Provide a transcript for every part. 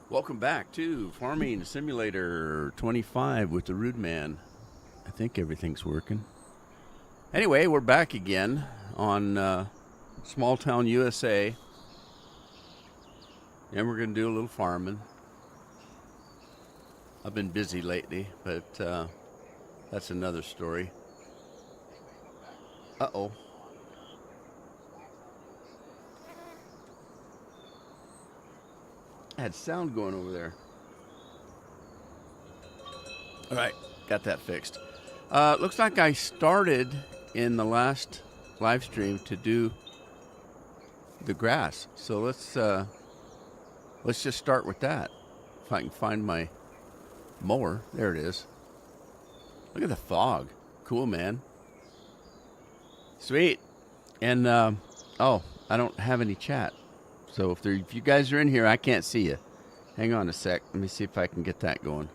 Welcome back to Farming Simulator 25 with the Rude Man. I think everything's working. Anyway, we're back again on Small Town USA. And we're going to do a little farming. I've been busy lately, but that's another story. Uh-oh. I had sound going over there. All right, got that fixed. Looks like I started in the last live stream to do the grass. So let's just start with that. If I can find my mower. There it is. Look at the fog. Cool, man. Sweet. And, oh, I don't have any chat. So if you guys are in here, I can't see you. Hang on a sec. Let me see if I can get that going.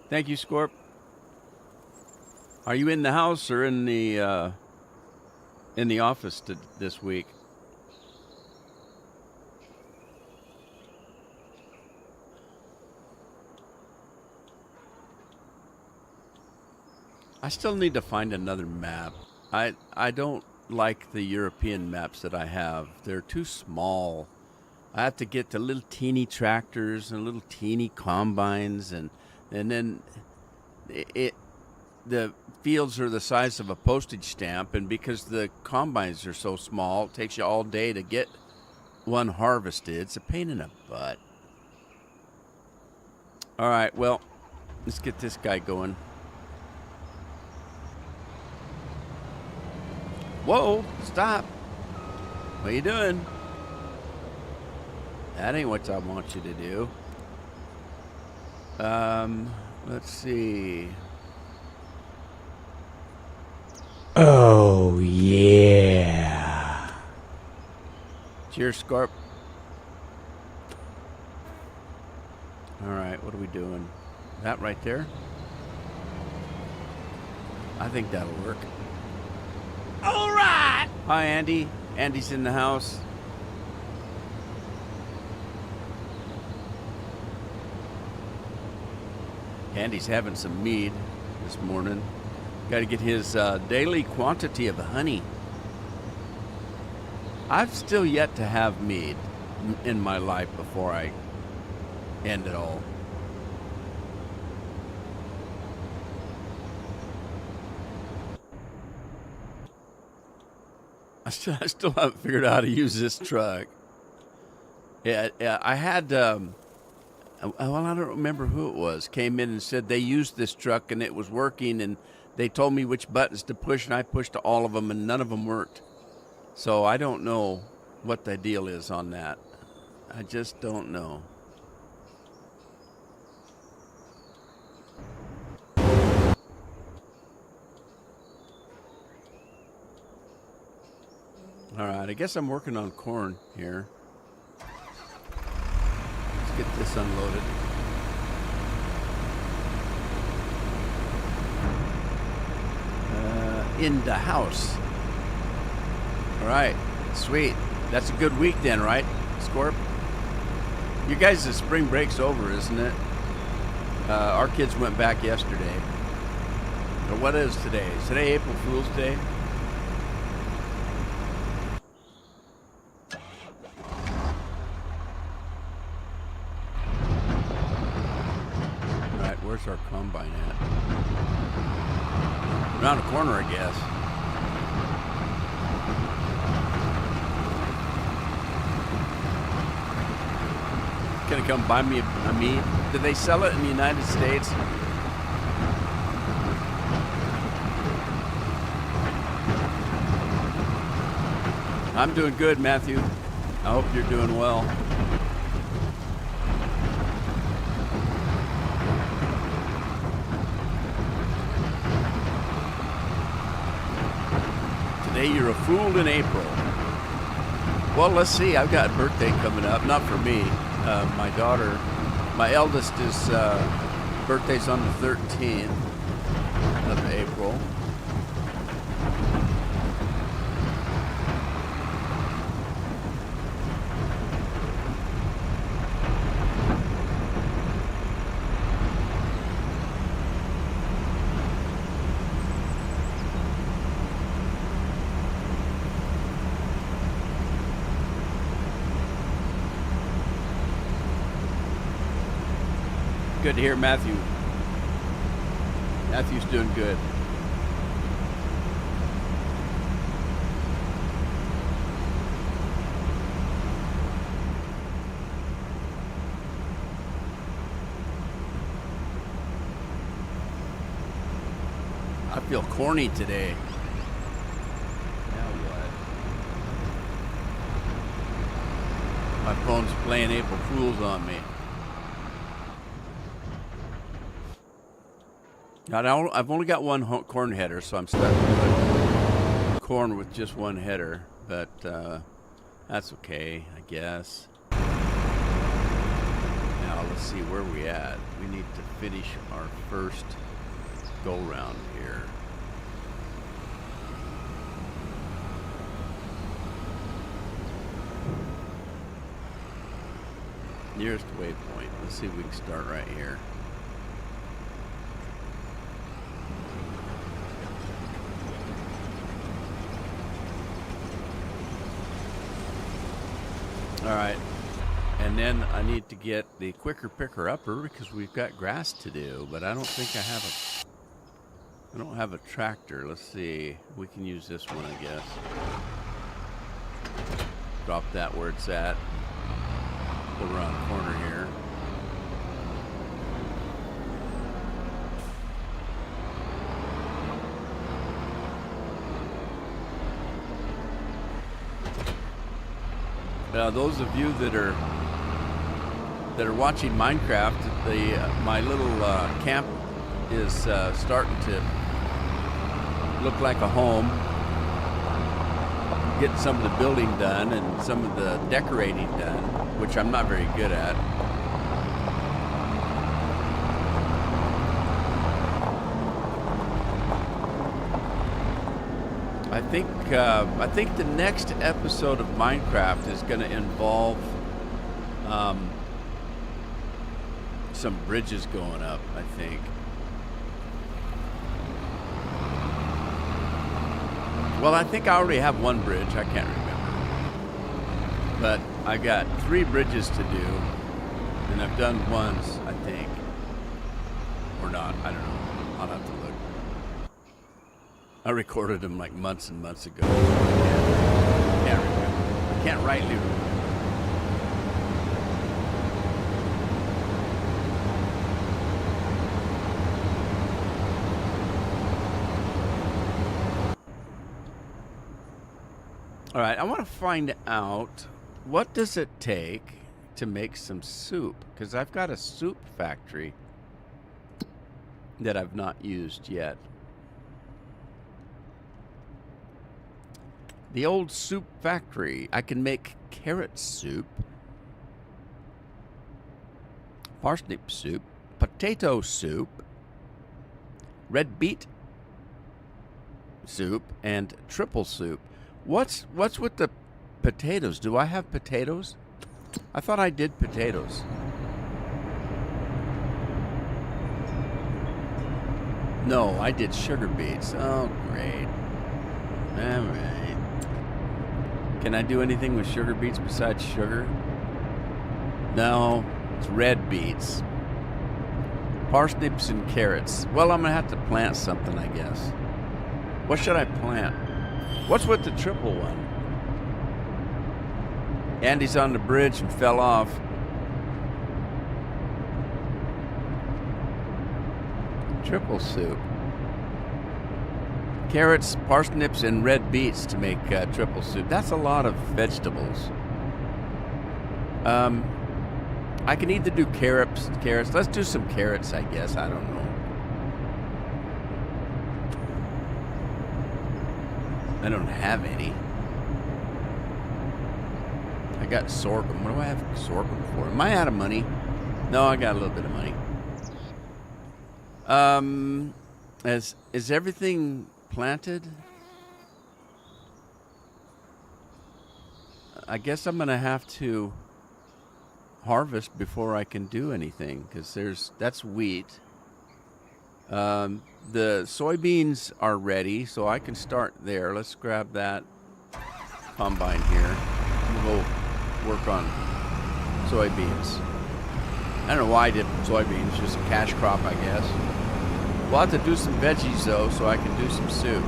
Thank you, Scorp. Are you in the house or in the office this week? I still need to find another map. I don't like the European maps that I have. They're too small. I have to get the little teeny tractors and little teeny combines, and then the fields are the size of a postage stamp, and because the combines are so small, it takes you all day to get one harvested. It's a pain in the butt. All right, well, let's get this guy going. Whoa, stop. What are you doing? That ain't what I want you to do. Let's see. Oh, yeah. Cheers, Scarp. All right, what are we doing? That right there? I think that'll work. All right. Hi, Andy. Andy's in the house. Andy's having some mead this morning. Got to get his daily quantity of honey. I've still yet to have mead in my life before I end it all. I still haven't figured out how to use this truck. Yeah, I had, well, I don't remember who it was, came in and said they used this truck and it was working, and they told me which buttons to push, and I pushed all of them and none of them worked. So I don't know what the deal is on that. I just don't know. All right, I guess I'm working on corn here. Let's get this unloaded. In the house. All right, sweet. That's a good week then, right, Scorp? You guys, the spring break's over, isn't it? Our kids went back yesterday. But what is today? Is today April Fool's Day? Where's our combine at? Around the corner, I guess. Gonna come buy me a meat. Do they sell it in the United States? I'm doing good, Matthew. I hope you're doing well. Today you're a fool in April. Well, let's see. I've got a birthday coming up. Not for me. My daughter, my eldest is birthday's on the 13th of April. Good to hear Matthew. Matthew's doing good. I feel corny today. Now what? My phone's playing April Fools on me. I've only got one corn header, so I'm stuck with corn with just one header, but that's okay, I guess. Now let's see where we at. We need to finish our first go round here. Nearest waypoint. Let's see if we can start right here. All right, and then I need to get the quicker picker upper because we've got grass to do, but I don't think I don't have a tractor. Let's see, we can use this one, I guess. Drop that where it's at. Go around the corner here. Those of you that are watching Minecraft, my little camp is starting to look like a home. Getting some of the building done and some of the decorating done, which I'm not very good at. I think the next episode of Minecraft is going to involve some bridges going up, I think. Well, I think I already have one bridge. I can't remember. But I got 3 bridges to do, and I've done ones, I think. Or not, I don't know. I'll have to look. I recorded them like months and months ago. Can't remember. I can't rightly remember. All right, I want to find out what does it take to make some soup, because I've got a soup factory that I've not used yet. The old soup factory. I can make carrot soup, parsnip soup, potato soup, red beet soup, and triple soup. What's with the potatoes? Do I have potatoes? I thought I did potatoes. No, I did sugar beets. Oh, great. All right. Can I do anything with sugar beets besides sugar? No, it's red beets. Parsnips and carrots. Well, I'm going to have to plant something, I guess. What should I plant? What's with the triple one? Andy's on the bridge and fell off. Triple soup. Carrots, parsnips, and red beets to make triple soup. That's a lot of vegetables. I can either do carrots. Let's do some carrots, I guess. I don't know. I don't have any. I got sorghum. What do I have sorghum for? Am I out of money? No, I got a little bit of money. Is everything planted? I guess I'm gonna have to harvest before I can do anything, because that's wheat. The soybeans are ready, so I can start there. Let's grab that combine here. We'll go work on soybeans. I don't know why I did soybeans, just a cash crop, I guess. We'll have to do some veggies though, so I can do some soup.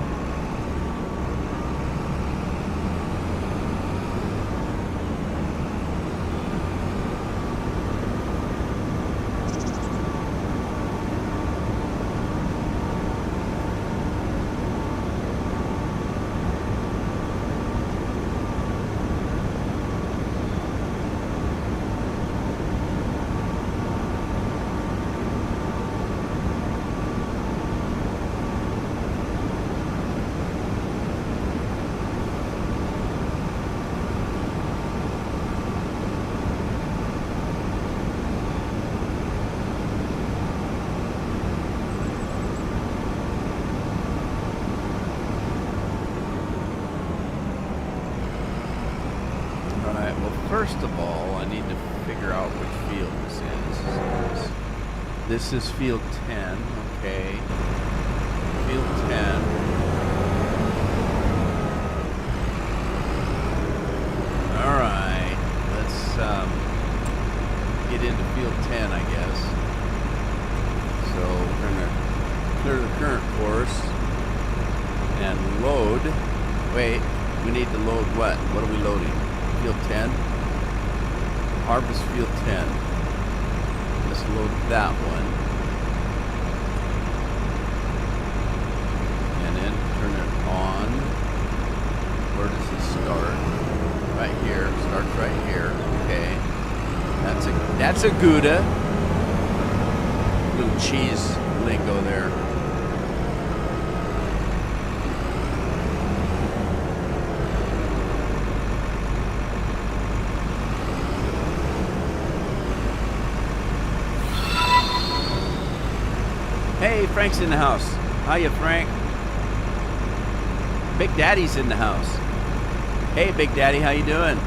First of all, I need to figure out which field this is. This is field 10, okay. Field 10. Alright, let's get into field 10, I guess. So we're going to clear the current course and load. Wait, we need to load what? What are we loading? Field 10? Harvest field 10. Let's load that one. And then turn it on. Where does it start? Right here. Starts right here. Okay. That's a Gouda. Little cheese lingo there. Hey, Frank's in the house. Hiya, Frank. Big Daddy's in the house. Hey, Big Daddy, how you doing?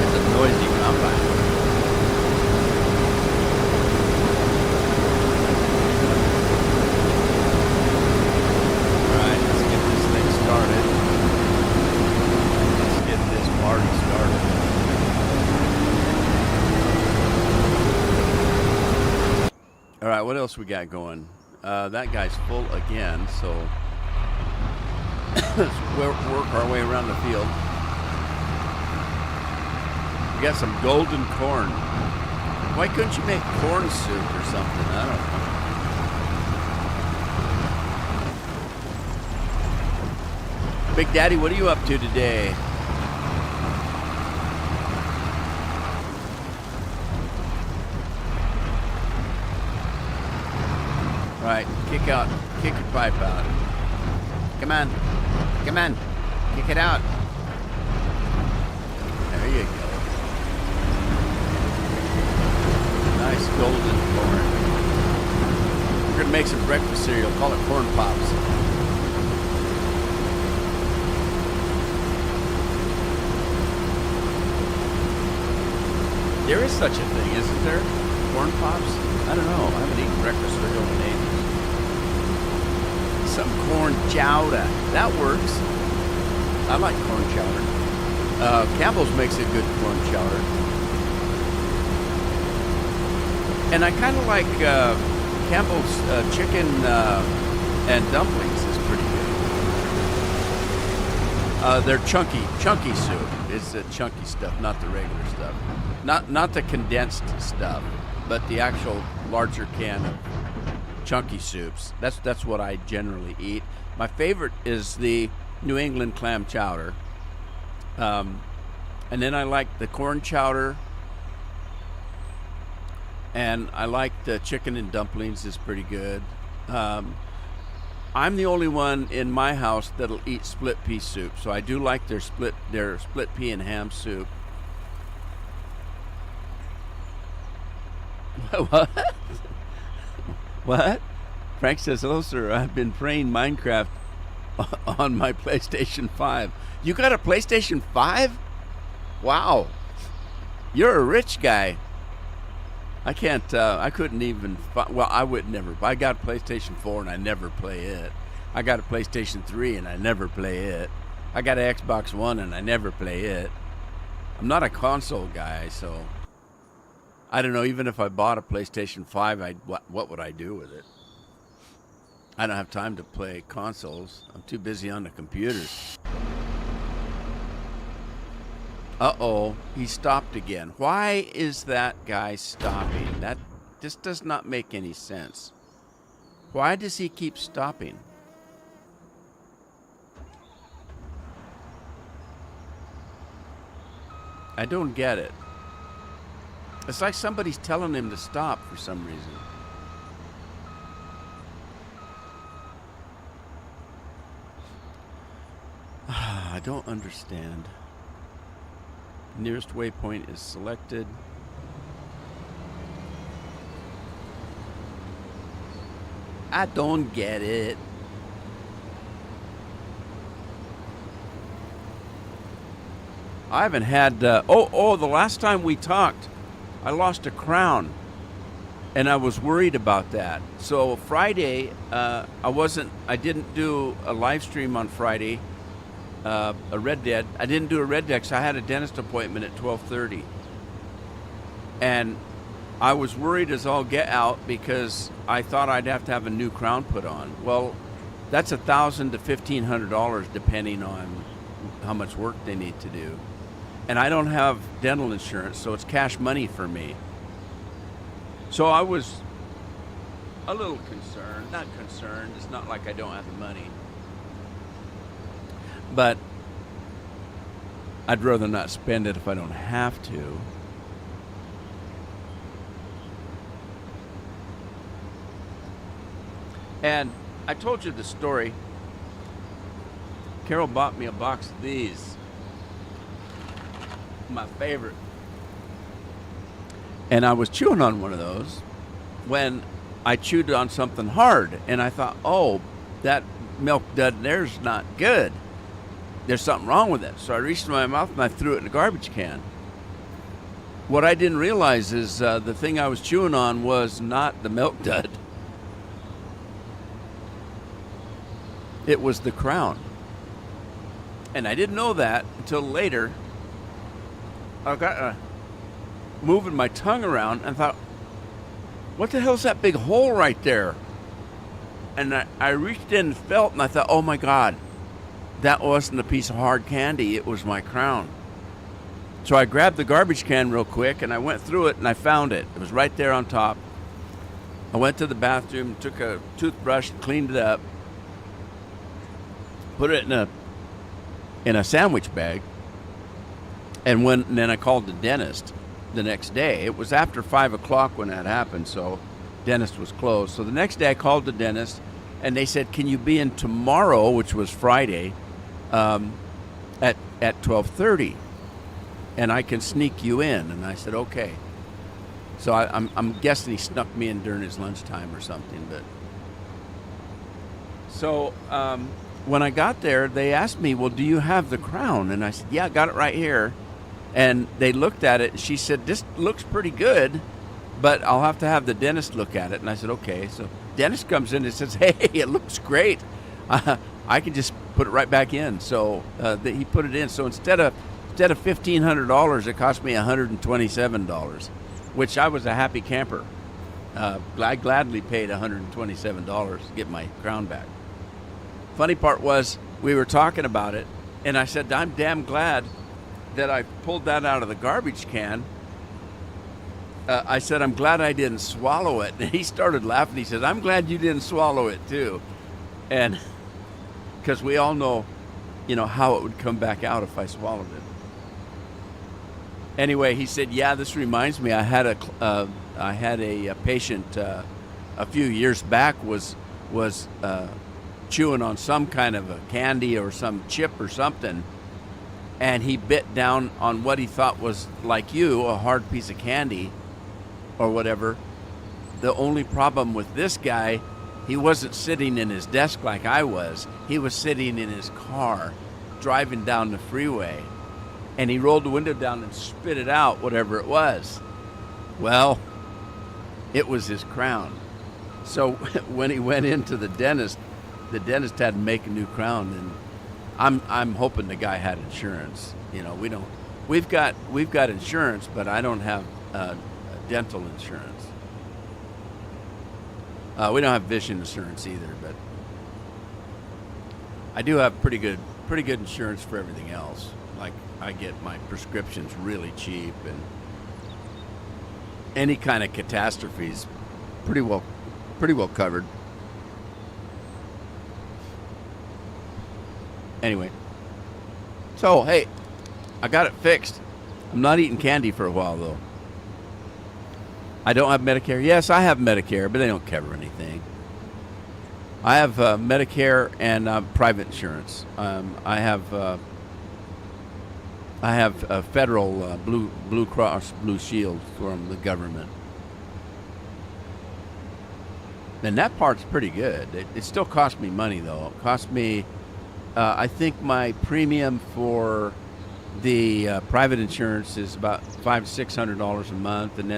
It's a noisy combine. All right, let's get this thing started. Party started. All right, what else we got going? That guy's full again, so let's work our way around the field. We got some golden corn. Why couldn't you make corn soup or something? I don't know. Big Daddy, what are you up to today? Right, kick your pipe out. Come on, kick it out. There you go. Nice golden corn. We're gonna make some breakfast cereal, call it Corn Pops. There is such a thing, isn't there? Corn Pops? I don't know. I haven't eaten breakfast cereal in ages. Some corn chowder. That works. I like corn chowder. Campbell's makes a good corn chowder. And I kind of like Campbell's chicken and dumplings is pretty good. They're chunky soup. It's the chunky stuff, not the regular stuff. Not the condensed stuff, but the actual larger can of chunky soups. That's what I generally eat. My favorite is the New England clam chowder. And then I like the corn chowder. And I like the chicken and dumplings is pretty good. I'm the only one in my house that'll eat split pea soup, so I do like their split pea and ham soup. What? What? Frank says, "Hello, sir. I've been playing Minecraft on my PlayStation 5." You got a PlayStation 5? Wow. You're a rich guy. I can't, I couldn't even, well, I would never. I got a PlayStation 4 and I never play it. I got a PlayStation 3 and I never play it. I got an Xbox One and I never play it. I'm not a console guy, so I don't know. Even if I bought a PlayStation 5, what would I do with it? I don't have time to play consoles. I'm too busy on the computers. Uh-oh, he stopped again. Why is that guy stopping? That just does not make any sense. Why does he keep stopping? I don't get it. It's like somebody's telling him to stop for some reason. I don't understand. Nearest waypoint is selected. I don't get it. I haven't had, the last time we talked, I lost a crown. And I was worried about that. So Friday, I didn't do a live stream on Friday. A Red Dead. I didn't do a Red Dead because I had a dentist appointment at 12:30, and I was worried as all get out because I thought I'd have to have a new crown put on. Well, that's $1,000 to $1,500 depending on how much work they need to do, and I don't have dental insurance, so it's cash money for me. So I was a little concerned. Not concerned. It's not like I don't have the money. But I'd rather not spend it if I don't have to. And I told you the story. Carol bought me a box of these. My favorite. And I was chewing on one of those when I chewed on something hard. And I thought, oh, that Milk Dud there's not good. There's something wrong with it. So I reached in my mouth and I threw it in a garbage can. What I didn't realize is the thing I was chewing on was not the Milk Dud. It was the crown. And I didn't know that until later. I got moving my tongue around and thought, what the hell's that big hole right there? And I reached in and felt, and I thought, oh my God. That wasn't a piece of hard candy, it was my crown. So I grabbed the garbage can real quick and I went through it and I found it. It was right there on top. I went to the bathroom, took a toothbrush, cleaned it up, put it in a sandwich bag, and then I called the dentist the next day. It was after 5 o'clock when that happened, so dentist was closed. So the next day I called the dentist and they said, can you be in tomorrow, which was Friday, at 12:30, and I can sneak you in. And I said, okay. So I'm guessing he snuck me in during his lunchtime or something. But so when I got there, they asked me, well, do you have the crown? And I said, yeah, I got it right here. And they looked at it and she said, this looks pretty good, but I'll have to have the dentist look at it. And I said, okay. So dentist comes in and says, hey, it looks great. I can just put it right back in. So he put it in. So instead of $1,500, it cost me $127, which I was a happy camper. I gladly paid $127 to get my crown back. Funny part was we were talking about it, and I said, I'm damn glad that I pulled that out of the garbage can. I said, I'm glad I didn't swallow it. And he started laughing. He says, I'm glad you didn't swallow it too. And because we all know, how it would come back out if I swallowed it. Anyway, he said, "Yeah, this reminds me. I had a patient a few years back was chewing on some kind of a candy or some chip or something, and he bit down on what he thought was like a hard piece of candy or whatever. The only problem with this guy, he wasn't sitting in his desk like I was. He was sitting in his car, driving down the freeway." And he rolled the window down and spit it out, whatever it was. Well, it was his crown. So when he went into the dentist had to make a new crown, and I'm hoping the guy had insurance. We've got insurance, but I don't have dental insurance. We don't have vision insurance either, but I do have pretty good insurance for everything else. Like, I get my prescriptions really cheap, and any kind of catastrophes pretty well covered. Anyway, so hey, I got it fixed. I'm not eating candy for a while though. I don't have Medicare. Yes, I have Medicare, but they don't cover anything. I have Medicare and private insurance. I have a federal Blue Cross Blue Shield from the government, and that part's pretty good. It still costs me money though. It costs me, I think my premium for the private insurance is about $500-600 a month, and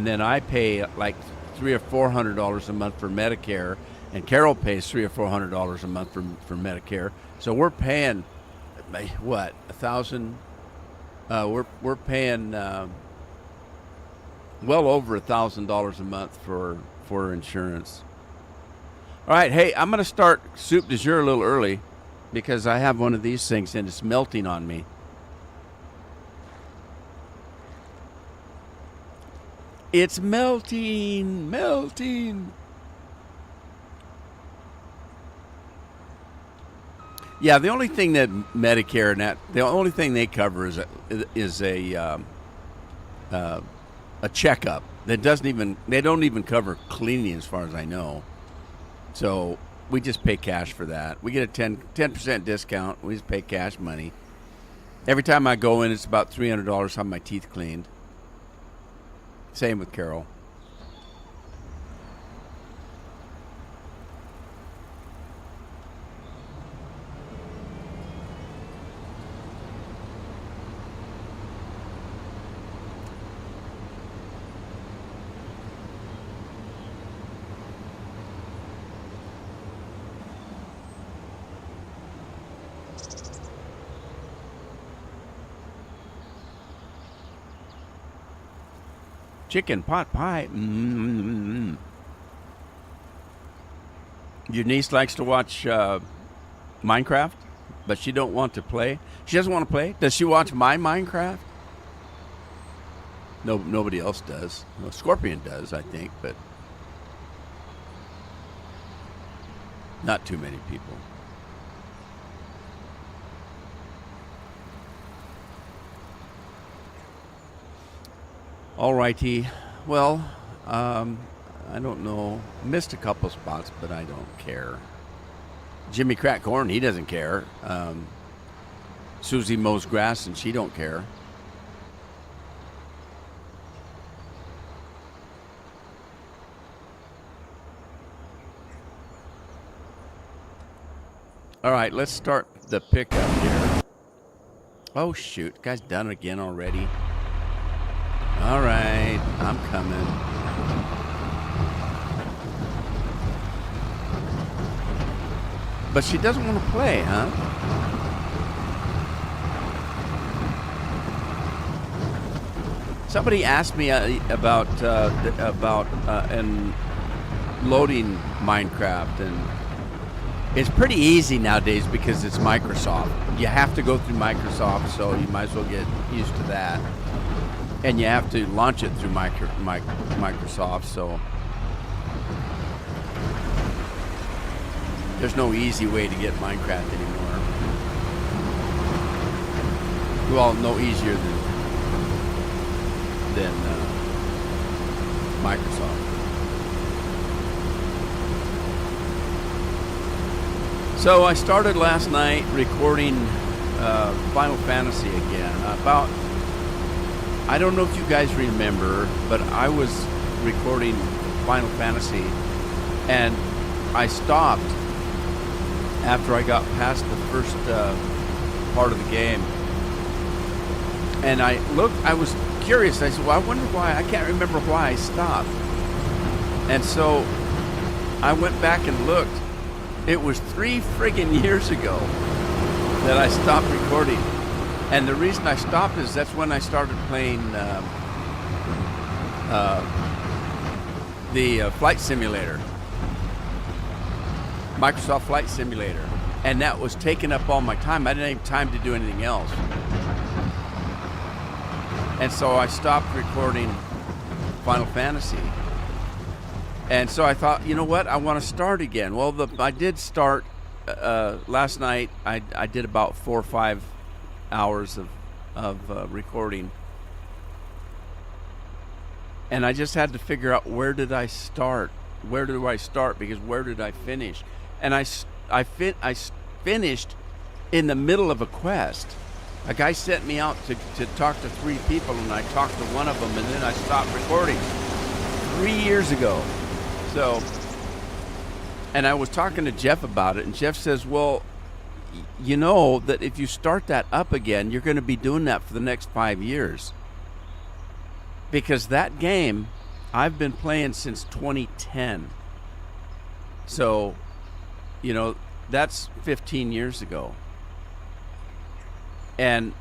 then I pay like $300 or $400 a month for Medicare, and Carol pays $300 or $400 a month for Medicare. So we're paying what, $1,000? We're paying well over $1,000 a month for insurance. All right, hey, I'm gonna start soup du jour a little early because I have one of these things and it's melting on me. It's melting. Yeah, the only thing that Medicare and the only thing they cover is a checkup. They don't even cover cleaning as far as I know. So we just pay cash for that. We get a 10% discount. We just pay cash money. Every time I go in, it's about $300 to have my teeth cleaned. Same with Carol. Chicken pot pie. Mm-hmm. Your niece likes to watch Minecraft, but she don't want to play. She doesn't want to play. Does she watch my Minecraft? No, nobody else does. Well, Scorpion does, I think, but not too many people. All righty. Well, I don't know. Missed a couple spots, but I don't care. Jimmy Crack Corn, he doesn't care. Susie mows grass, and she don't care. All right, let's start the pickup here. Oh, shoot. Guy's done again already. All right, I'm coming. But she doesn't want to play, huh? Somebody asked me about and loading Minecraft, and it's pretty easy nowadays because it's Microsoft. You have to go through Microsoft, so you might as well get used to that. And you have to launch it through Microsoft, so there's no easy way to get Minecraft anymore. Well, no easier than than Microsoft. So I started last night recording Final Fantasy again. I don't know if you guys remember, but I was recording Final Fantasy, and I stopped after I got past the first part of the game. And I was curious. I said, well, I wonder why. I can't remember why I stopped. And so I went back and looked. It was 3 friggin' years ago that I stopped recording. And the reason I stopped is that's when I started playing the Flight Simulator, Microsoft Flight Simulator. And that was taking up all my time. I didn't have time to do anything else. And so I stopped recording Final Fantasy. And so I thought, you know what? I want to start again. Well, I did start last night. I did about 4 or 5 hours of recording. And I just had to figure out, where did I start? Where do I start? Because where did I finish? And I finished in the middle of a quest. A guy sent me out to talk to 3 people, and I talked to one of them, and then I stopped recording 3 years ago. So, and I was talking to Jeff about it, and Jeff says, well, you know that if you start that up again, you're going to be doing that for the next 5 years. Because that game, I've been playing since 2010. So, you know, that's 15 years ago. And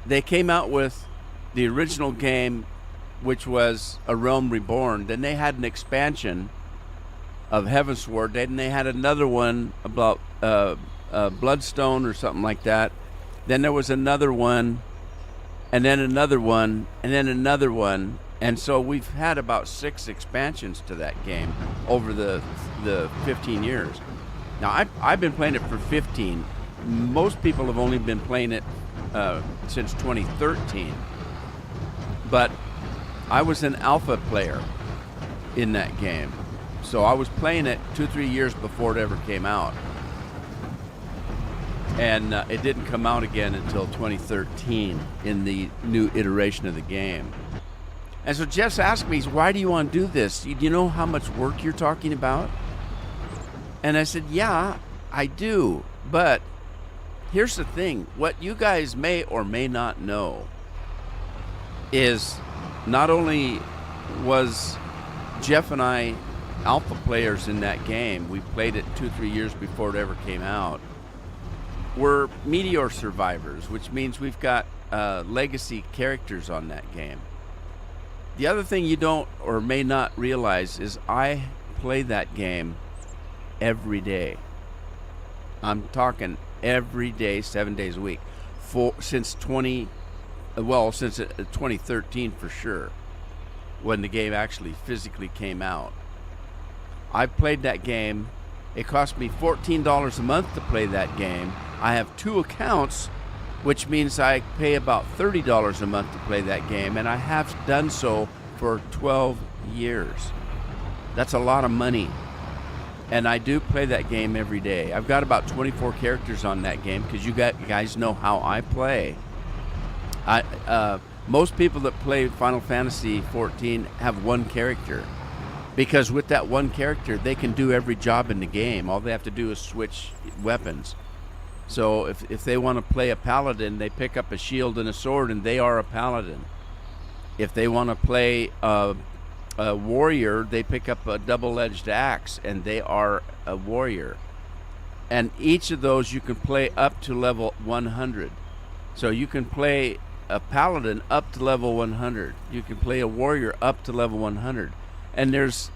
they came out with the original game, which was A Realm Reborn. Then they had an expansion of Heavensward. Then they had another one about Bloodstone or something like that. Then there was another one, and then another one, and then another one. And so we've had about 6 expansions to that game over the 15 years. Now, I've been playing it for 15. Most people have only been playing it since 2013. But I was an alpha player in that game. So I was playing it 2-3 years before it ever came out. And it didn't come out again until 2013 in the new iteration of the game. And so Jeff's asked me, why do you want to do this? Do you know how much work you're talking about? And I said, yeah, I do. But here's the thing. What you guys may or may not know is not only was Jeff and I alpha players in that game, we played it 2-3 years before it ever came out. We're Meteor survivors, which means we've got legacy characters on that game. The other thing you don't or may not realize is I play that game every day. I'm talking every day, 7 days a week, since 2013 for sure, when the game actually physically came out. I played that game. It cost me $14 a month to play that game. I have 2 accounts, which means I pay about $30 a month to play that game, and I have done so for 12 years. That's a lot of money. And I do play that game every day. I've got about 24 characters on that game because you guys know how I play. Most people that play Final Fantasy 14 have 1 character, because with that 1 character, they can do every job in the game. All they have to do is switch weapons. So if they want to play a paladin, they pick up a shield and a sword, and they are a paladin. If they want to play a warrior, they pick up a double-edged axe, and they are a warrior. And each of those you can play up to level 100. So you can play a paladin up to level 100. You can play a warrior up to level 100. And there's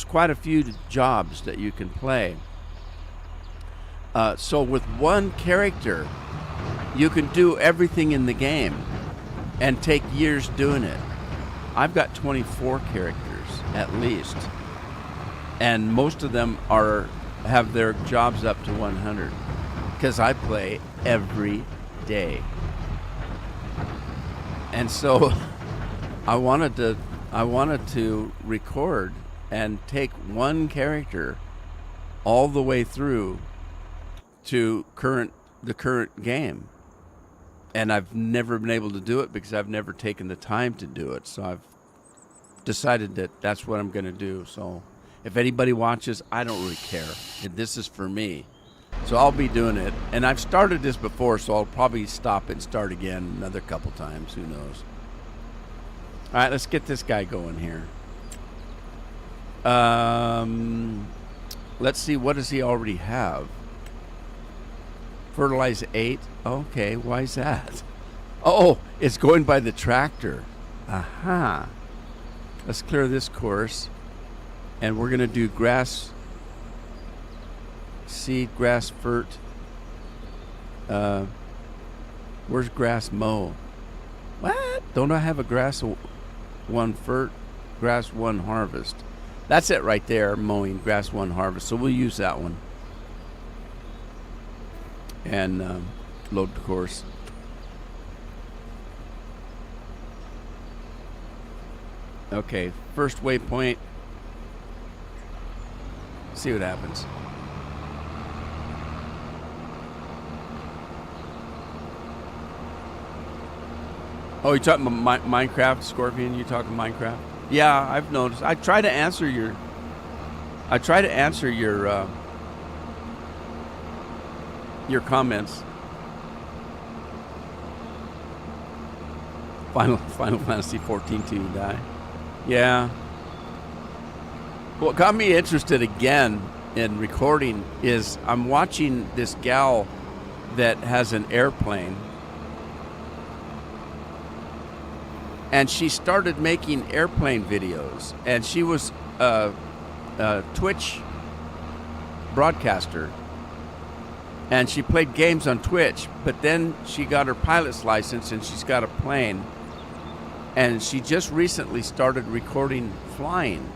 quite a few jobs that you can play. So with 1 character, you can do everything in the game and take years doing it. I've got 24 characters at least, and most of them have their jobs up to 100 because I play every day. And so I wanted to record and take one character all the way through to the current game. And I've never been able to do it because I've never taken the time to do it. So I've decided that that's what I'm going to do. So if anybody watches, I don't really care. This is for me. So I'll be doing it. And I've started this before, so I'll probably stop and start again another couple times. Who knows? All right, let's get this guy going here. Let's see, what does he already have? Fertilize 8. Okay, why is that? Oh, it's going by the tractor. Aha. Let's clear this course. And we're going to do grass seed, grass fert. Where's grass mow? What? Don't I have a grass 1 fert, grass 1 harvest? That's it right there, mowing, grass 1 harvest. So we'll use that one. And load the course. Okay, first waypoint. See what happens. Oh, you talking about Minecraft, Scorpion? You talking Minecraft? Yeah, I've noticed. I try to answer your comments. Final Fantasy 14 to die. Yeah. What got me interested again in recording is I'm watching this gal that has an airplane, and she started making airplane videos, and she was a Twitch broadcaster, and she played games on Twitch, but then she got her pilot's license and she's got a plane, and she just recently started recording flying,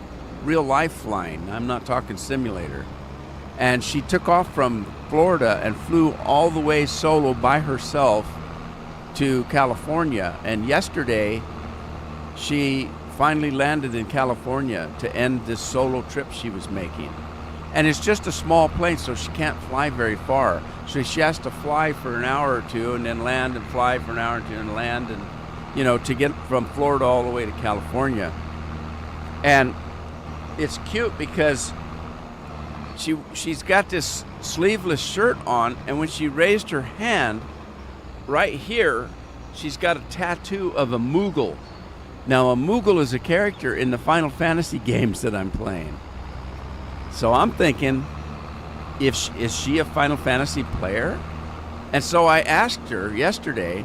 real life flying. I'm not talking simulator. And she took off from Florida and flew all the way solo by herself to California, and yesterday she finally landed in California to end this solo trip she was making. And it's just a small plane, so she can't fly very far. So she has to fly for an hour or two and then land and fly for an hour or two and land, and, you know, to get from Florida all the way to California. And it's cute because she's got this sleeveless shirt on, and when she raised her hand, right here, she's got a tattoo of a Moogle. Now, a Moogle is a character in the Final Fantasy games that I'm playing. So I'm thinking, is she a Final Fantasy player? And so I asked her yesterday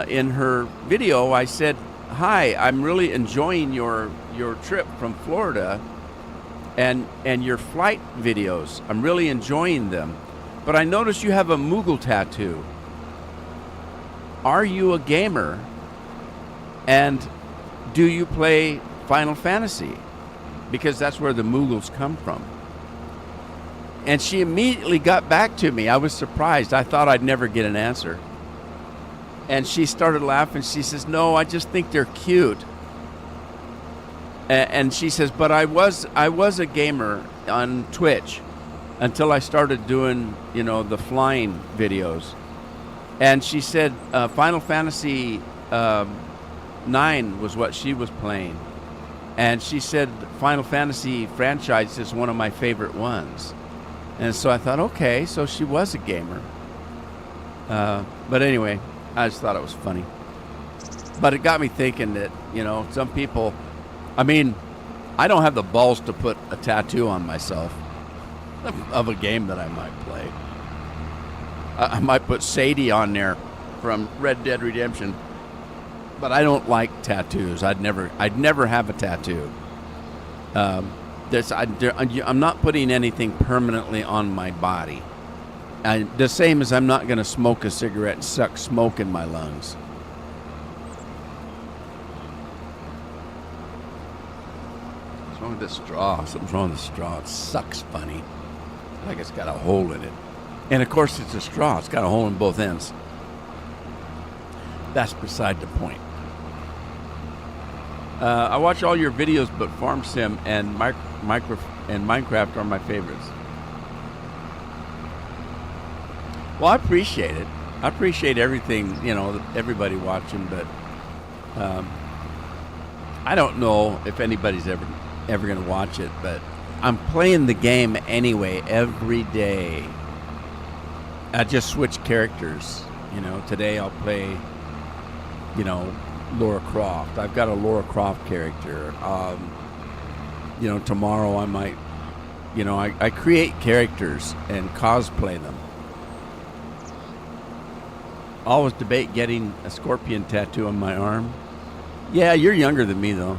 in her video. I said, "Hi, I'm really enjoying your trip from Florida and your flight videos. I'm really enjoying them. But I noticed you have a Moogle tattoo. Are you a gamer? And do you play Final Fantasy? Because that's where the Moogles come from." And she immediately got back to me. I was surprised. I thought I'd never get an answer. And she started laughing. She says, "No, I just think they're cute." And she says, "But I was a gamer on Twitch until I started doing, you know, the flying videos." And she said Final Fantasy 9 was what she was playing. And she said Final Fantasy franchise is one of my favorite ones. And so I thought, okay, so she was a gamer. But anyway, I just thought it was funny. But it got me thinking that, you know, some people, I mean, I don't have the balls to put a tattoo on myself of a game that I might play. I might put Sadie on there from Red Dead Redemption. But I don't like tattoos. I'd never have a tattoo. I'm not putting anything permanently on my body. The same as I'm not going to smoke a cigarette and suck smoke in my lungs. What's wrong with this straw? Something's wrong with the straw. It sucks funny. Like it's got a hole in it. And of course it's a straw. It's got a hole in both ends. That's beside the point. I watch all your videos, but Farm Sim and Minecraft are my favorites. Well, I appreciate it. I appreciate everything, everybody watching, but I don't know if anybody's ever going to watch it, but I'm playing the game anyway every day. I just switch characters. Today I'll play, Lara Croft. I've got a Lara Croft character. Tomorrow I might, I create characters and cosplay them. I always debate getting a scorpion tattoo on my arm. Yeah, you're younger than me, though.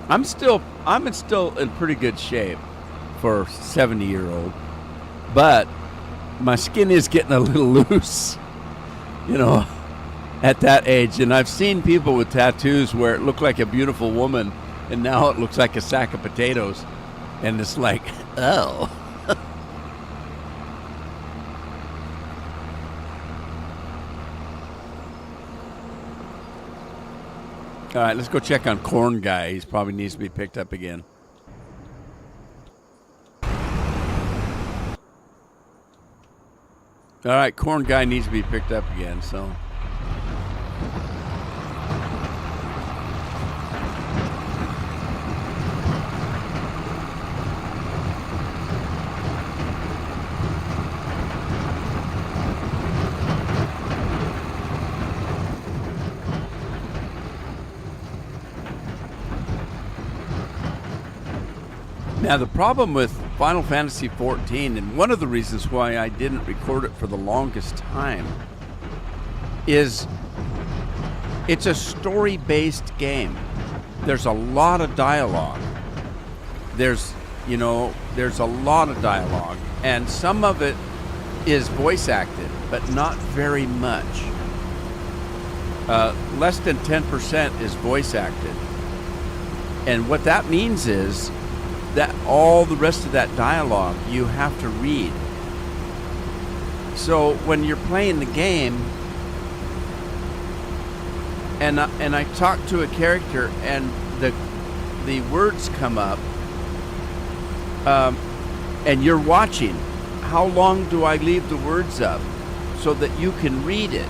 I'm still in pretty good shape for a 70-year-old, but my skin is getting a little loose, at that age. And I've seen people with tattoos where it looked like a beautiful woman, and now it looks like a sack of potatoes, and it's like, oh. All right, let's go check on Corn Guy. He probably needs to be picked up again. All right, Corn Guy needs to be picked up again, so. Now, the problem with Final Fantasy XIV, and one of the reasons why I didn't record it for the longest time, is it's a story-based game. There's a lot of dialogue. There's a lot of dialogue, and some of it is voice acted, but not very much. Less than 10% is voice acted. And what that means is that all the rest of that dialogue you have to read. So when you're playing the game and I talk to a character and the words come up, and you're watching, how long do I leave the words up so that you can read it?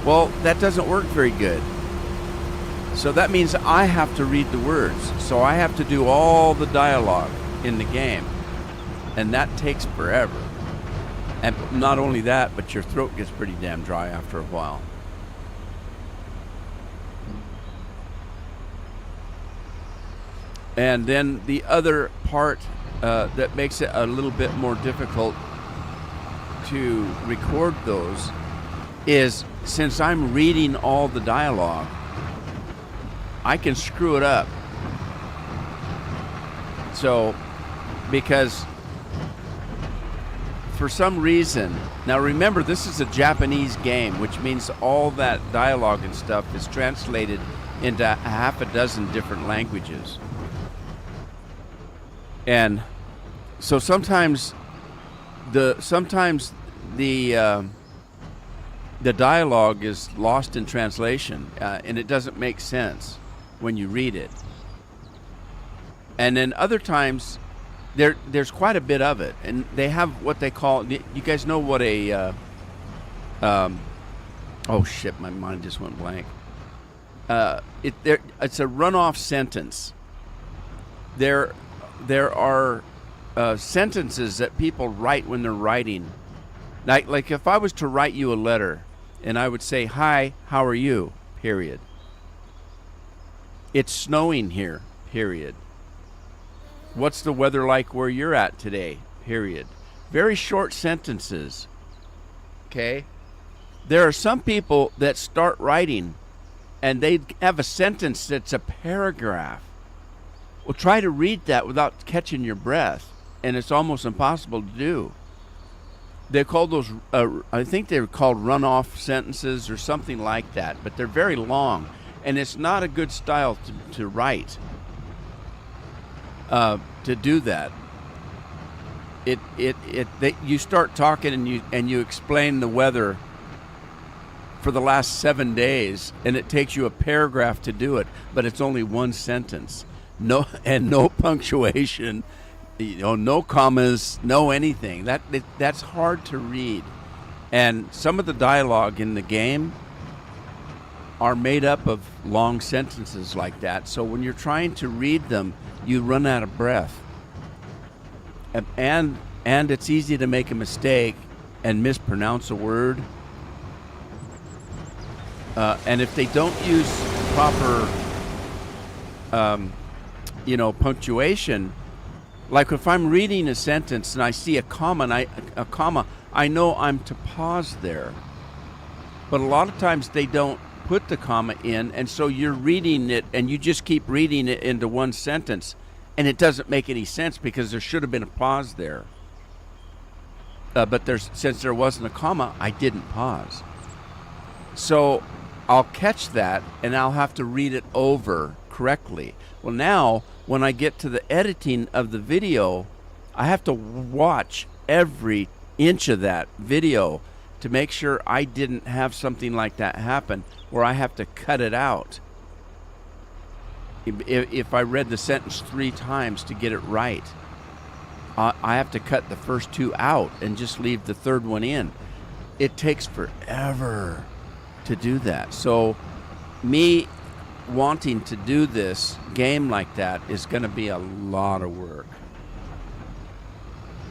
Well, that doesn't work very good. So that means I have to read the words. So I have to do all the dialogue in the game. And that takes forever. And not only that, but your throat gets pretty damn dry after a while. And then the other part that makes it a little bit more difficult to record those is, since I'm reading all the dialogue, I can screw it up. So, because for some reason, now remember, this is a Japanese game, which means all that dialogue and stuff is translated into half a dozen different languages. And so sometimes the dialogue is lost in translation, and it doesn't make sense when you read it. And then other times there's quite a bit of it, and they have what they call, you guys know what a oh shit, my mind just went blank. It's a runoff sentence. There are sentences that people write when they're writing. Like if I was to write you a letter and I would say, "Hi, how are you?" period. It's snowing here, period. What's the weather like where you're at today, period. Very short sentences. Okay? There are some people that start writing and they have a sentence that's a paragraph. Well, try to read that without catching your breath, and it's almost impossible to do. They call those, I think they're called runoff sentences or something like that, but they're very long, and it's not a good style to write, to do that. You start talking and you explain the weather, for the last 7 days, and it takes you a paragraph to do it, but it's only one sentence. No punctuation, no commas, no anything. That's hard to read. And some of the dialogue in the game are made up of long sentences like that. So when you're trying to read them, you run out of breath. And it's easy to make a mistake and mispronounce a word. And if they don't use proper, punctuation, like if I'm reading a sentence and I see a comma, I know I'm to pause there. But a lot of times they don't put the comma in, and so you're reading it and you just keep reading it into one sentence, and it doesn't make any sense because there should have been a pause there. But since there wasn't a comma, I didn't pause. So I'll catch that and I'll have to read it over correctly. Well, now when I get to the editing of the video, I have to watch every inch of that video to make sure I didn't have something like that happen where I have to cut it out. If I read the sentence 3 times to get it right, I have to cut the first 2 out and just leave the third one in. It takes forever to do that. So me wanting to do this game like that is going to be a lot of work.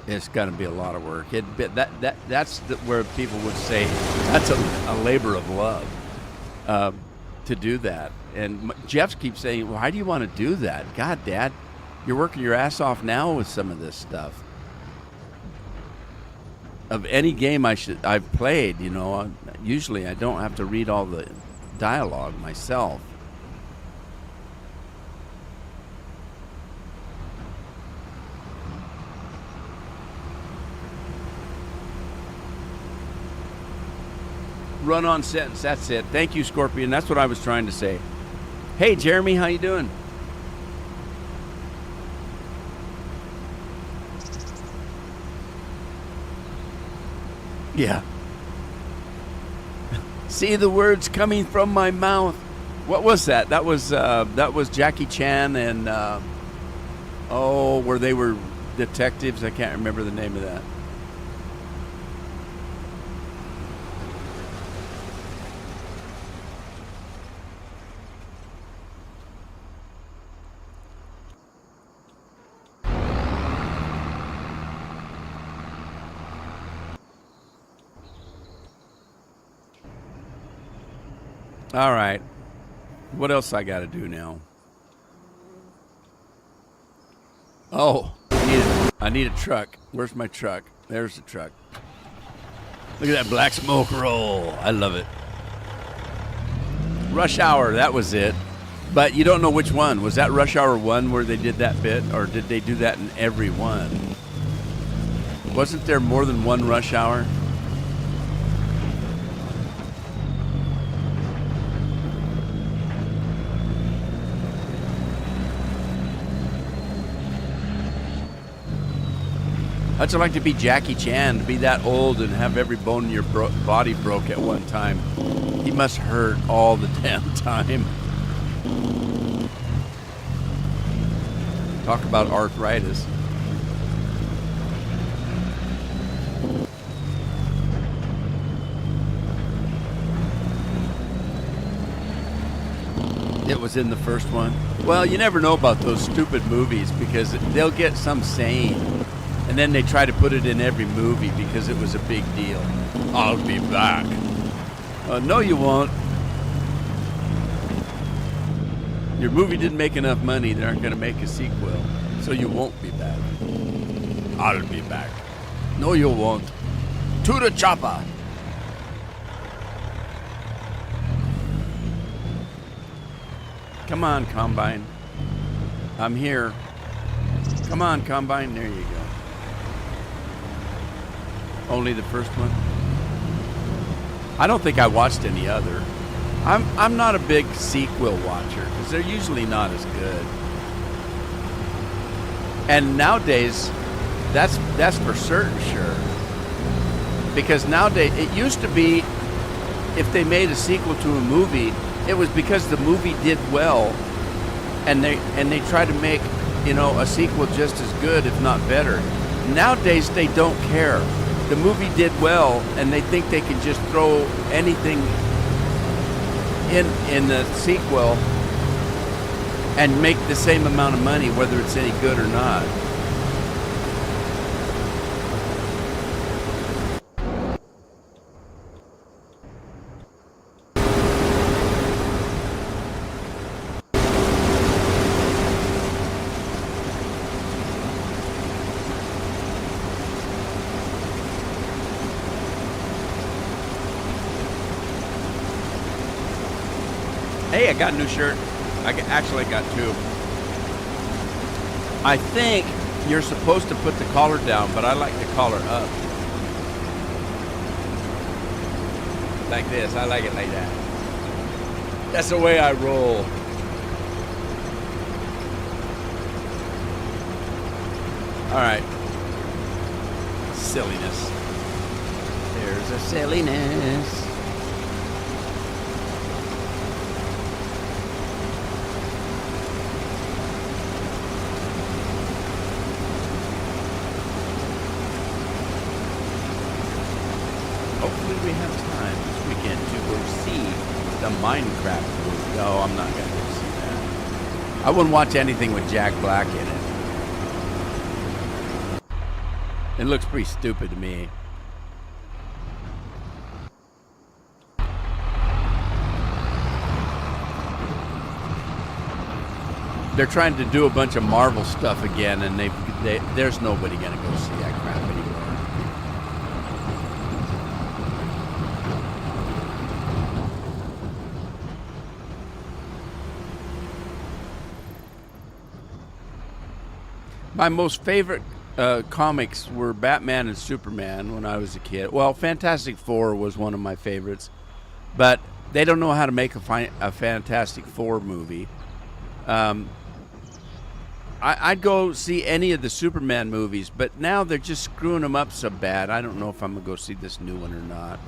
It's going to be a lot of work. That's where people would say that's a labor of love to do that. And Jeff keeps saying, why do you want to do that? God, Dad, you're working your ass off now with some of this stuff. Of any game I've played, usually I don't have to read all the dialogue myself. Run-on sentence, that's it. Thank you, Scorpion. That's what I was trying to say. Hey, Jeremy, how you doing? Yeah. See the words coming from my mouth. What was that? That was Jackie Chan and where they were detectives. I can't remember the name of that. All right. What else I got to do now? Oh, I need a truck. Where's my truck? There's the truck. Look at that black smoke roll. I love it. Rush Hour, that was it. But you don't know which one. Was that Rush Hour 1 where they did that bit, or did they do that in every one? Wasn't there more than one Rush Hour? How'd you like to be Jackie Chan, to be that old and have every bone in your body broke at one time? He must hurt all the damn time. Talk about arthritis. It was in the first one. Well, you never know about those stupid movies because they'll get some saying, and then they try to put it in every movie because it was a big deal. I'll be back. No, you won't. Your movie didn't make enough money. They aren't going to make a sequel, so you won't be back. I'll be back. No, you won't. To the chopper. Come on, Combine. I'm here. Come on, Combine. There you go. Only the first one? I don't think I watched any other. I'm not a big sequel watcher because they're usually not as good. And nowadays, that's for certain sure. Because nowadays, it used to be if they made a sequel to a movie, it was because the movie did well, and they try to make, a sequel just as good, if not better. Nowadays, they don't care. The movie did well, and they think they can just throw anything in the sequel and make the same amount of money, whether it's any good or not. Hey, I got a new shirt. Actually, I got two. I think you're supposed to put the collar down, but I like the collar up. Like this. I like it like that. That's the way I roll. All right. Silliness. There's a silliness. Hopefully we have time this weekend to go see the Minecraft movie. No, I'm not going to go see that. I wouldn't watch anything with Jack Black in it. It looks pretty stupid to me. They're trying to do a bunch of Marvel stuff again, and there's nobody going to go see that crap anymore. My most favorite comics were Batman and Superman when I was a kid. Well, Fantastic Four was one of my favorites, but they don't know how to make a Fantastic Four movie. I'd go see any of the Superman movies, but now they're just screwing them up so bad. I don't know if I'm going to go see this new one or not.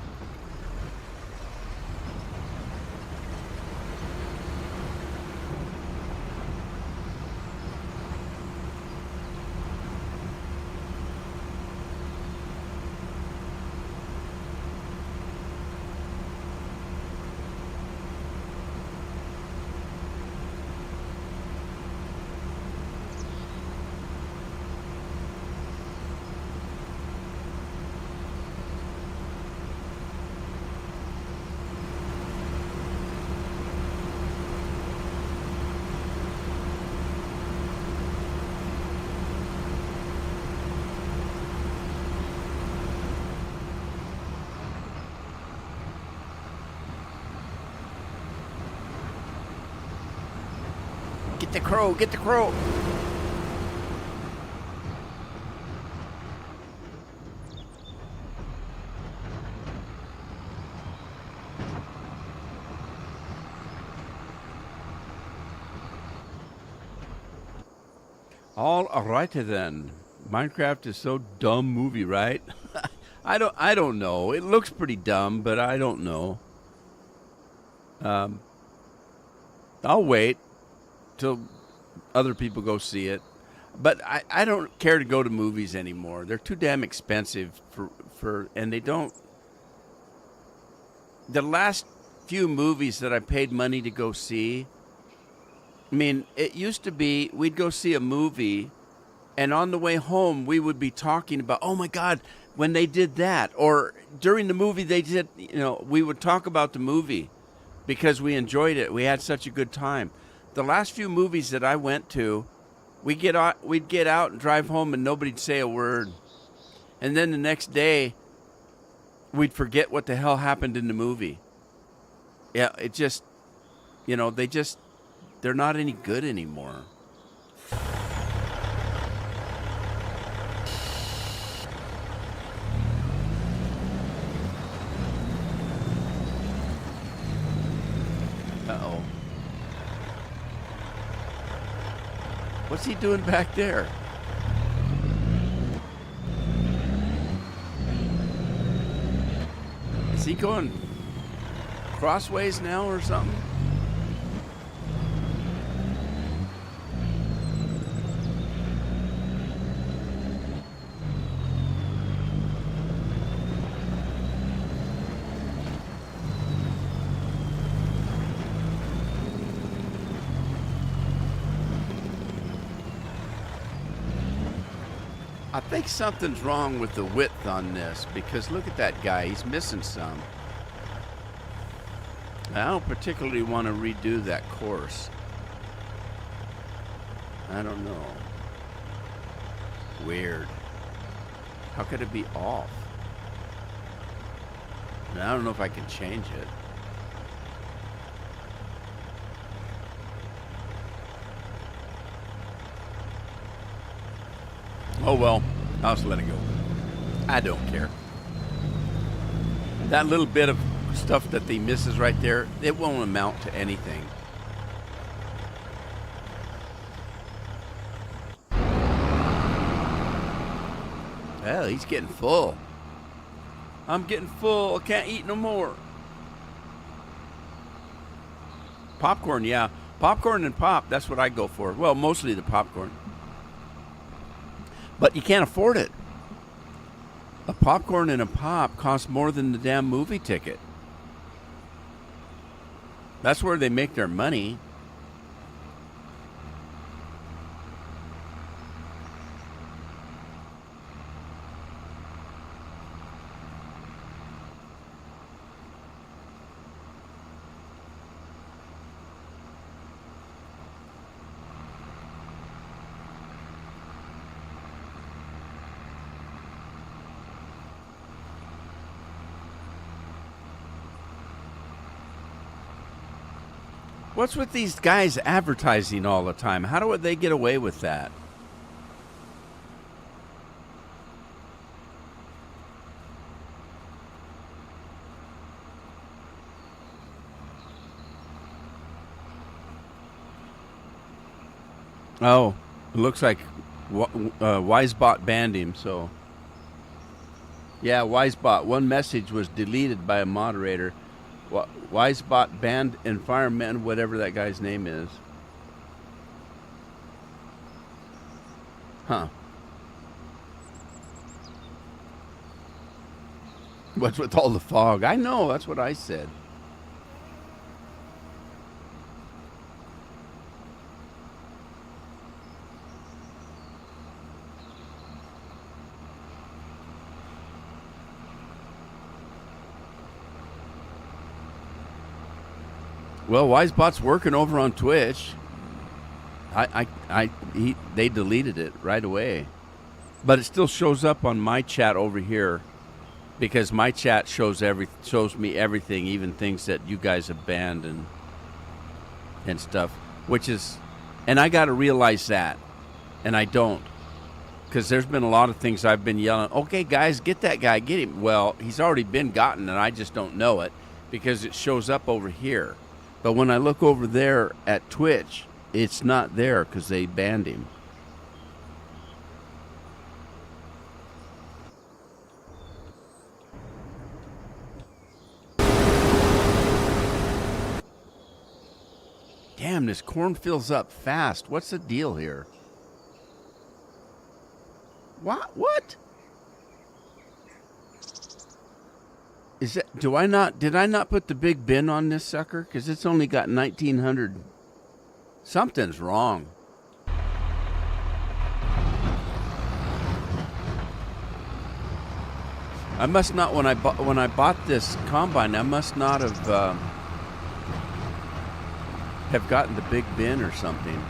Get the crow, get the crow. All righty then. Minecraft is so dumb movie, right? I don't know. It looks pretty dumb, but I don't know. I'll wait till other people go see it. But I don't care to go to movies anymore. They're too damn expensive and they don't. The last few movies that I paid money to go see, I mean, it used to be we'd go see a movie, and on the way home we would be talking about, oh my God, when they did that, or during the movie they did, we would talk about the movie because we enjoyed it. We had such a good time. The last few movies that I went to, we'd get out and drive home and nobody'd say a word. And then the next day, we'd forget what the hell happened in the movie. Yeah, it just, they're not any good anymore. Uh-oh. What's he doing back there? Is he going? crossways now or something? I think something's wrong with the width on this, because look at that guy. He's missing some. I don't particularly want to redo that course. I don't know. Weird. How could it be off? And I don't know if I can change it. Oh well, I'll just let it go. I don't care. That little bit of stuff that he misses right there, it won't amount to anything. Well, he's getting full. I'm getting full. I can't eat no more. Popcorn, yeah. Popcorn and pop, that's what I go for. Well, mostly the popcorn. But you can't afford it. A popcorn and a pop costs more than the damn movie ticket. That's where they make their money. What's with these guys advertising all the time? How do they get away with that? Oh, it looks like Wisebot banned him, so... Yeah, Wisebot. One message was deleted by a moderator. Wisebot banned environment, whatever that guy's name is. Huh. What's with all the fog? I know, that's what I said. Well, Wisebot's working over on Twitch. They deleted it right away, but it still shows up on my chat over here, because my chat shows me everything, even things that you guys have banned and stuff. Which is, and I got to realize that, and I don't, because there's been a lot of things I've been yelling. Okay, guys, get that guy, get him. Well, he's already been gotten, and I just don't know it because it shows up over here. But when I look over there at Twitch, it's not there because they banned him. Damn, this corn fills up fast. What's the deal here? What? Is that, did I not put the big bin on this sucker? Because it's only got 1,900. Something's wrong. I must not, when I bought this combine, I must not have gotten the big bin or something.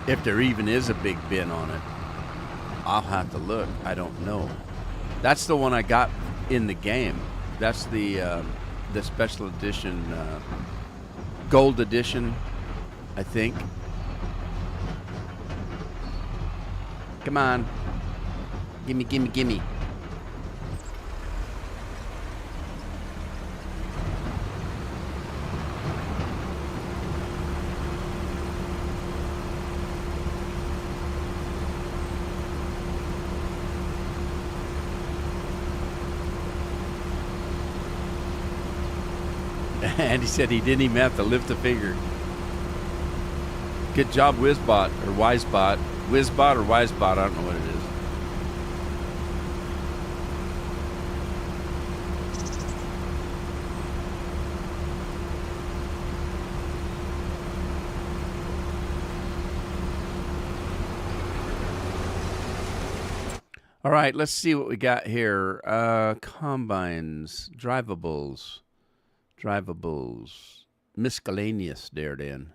If there even is a big bin on it. I'll have to look. I don't know. That's the one I got in the game. That's the special edition, gold edition, I think. Come on. Gimme, gimme, gimme. And he said he didn't even have to lift a finger. Good job, Wizbot or Wisebot. Wizbot or Wisebot, I don't know what it is. All right, let's see what we got here. Combines, drivables, miscellaneous there then.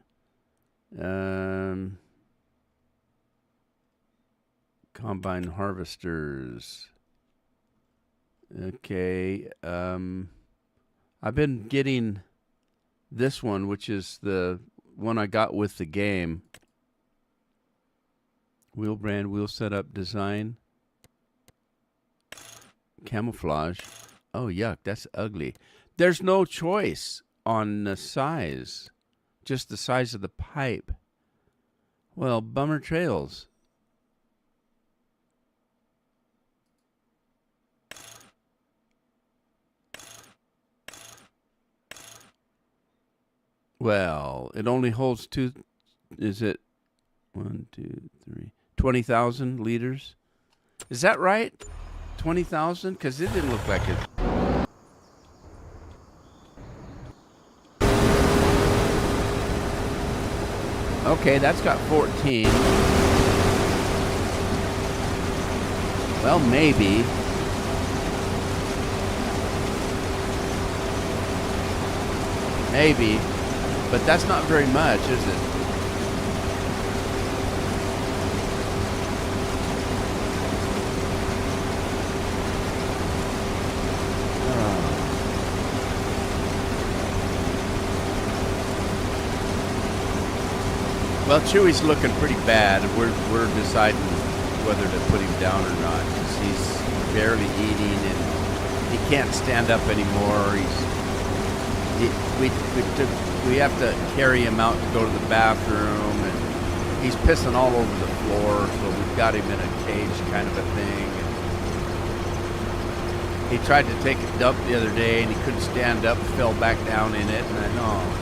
Combine harvesters. Okay. I've been getting this one, which is the one I got with the game. Wheel brand, wheel setup, design. Camouflage. Oh, yuck, that's ugly. There's no choice on the size, just the size of the pipe. Well, bummer trails. Well, it only holds two, is it 1, 2, 3, 20,000 liters? Is that right? 20,000? Because it didn't look like it. Okay, that's got 14. Well, maybe. Maybe. But that's not very much, is it? Well, Chewy's looking pretty bad. We're deciding whether to put him down or not because he's barely eating and he can't stand up anymore. We have to carry him out to go to the bathroom, and he's pissing all over the floor. So we've got him in a cage kind of a thing. And he tried to take a dump the other day and he couldn't stand up, fell back down in it, and I know.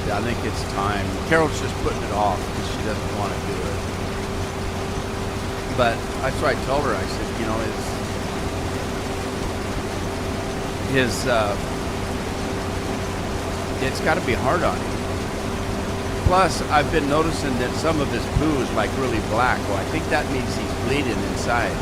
I think it's time. Carol's just putting it off because she doesn't want to do it. But that's why I told her. I said, you know, it's got to be hard on him. Plus, I've been noticing that some of his poo is like really black. Well, I think that means he's bleeding inside.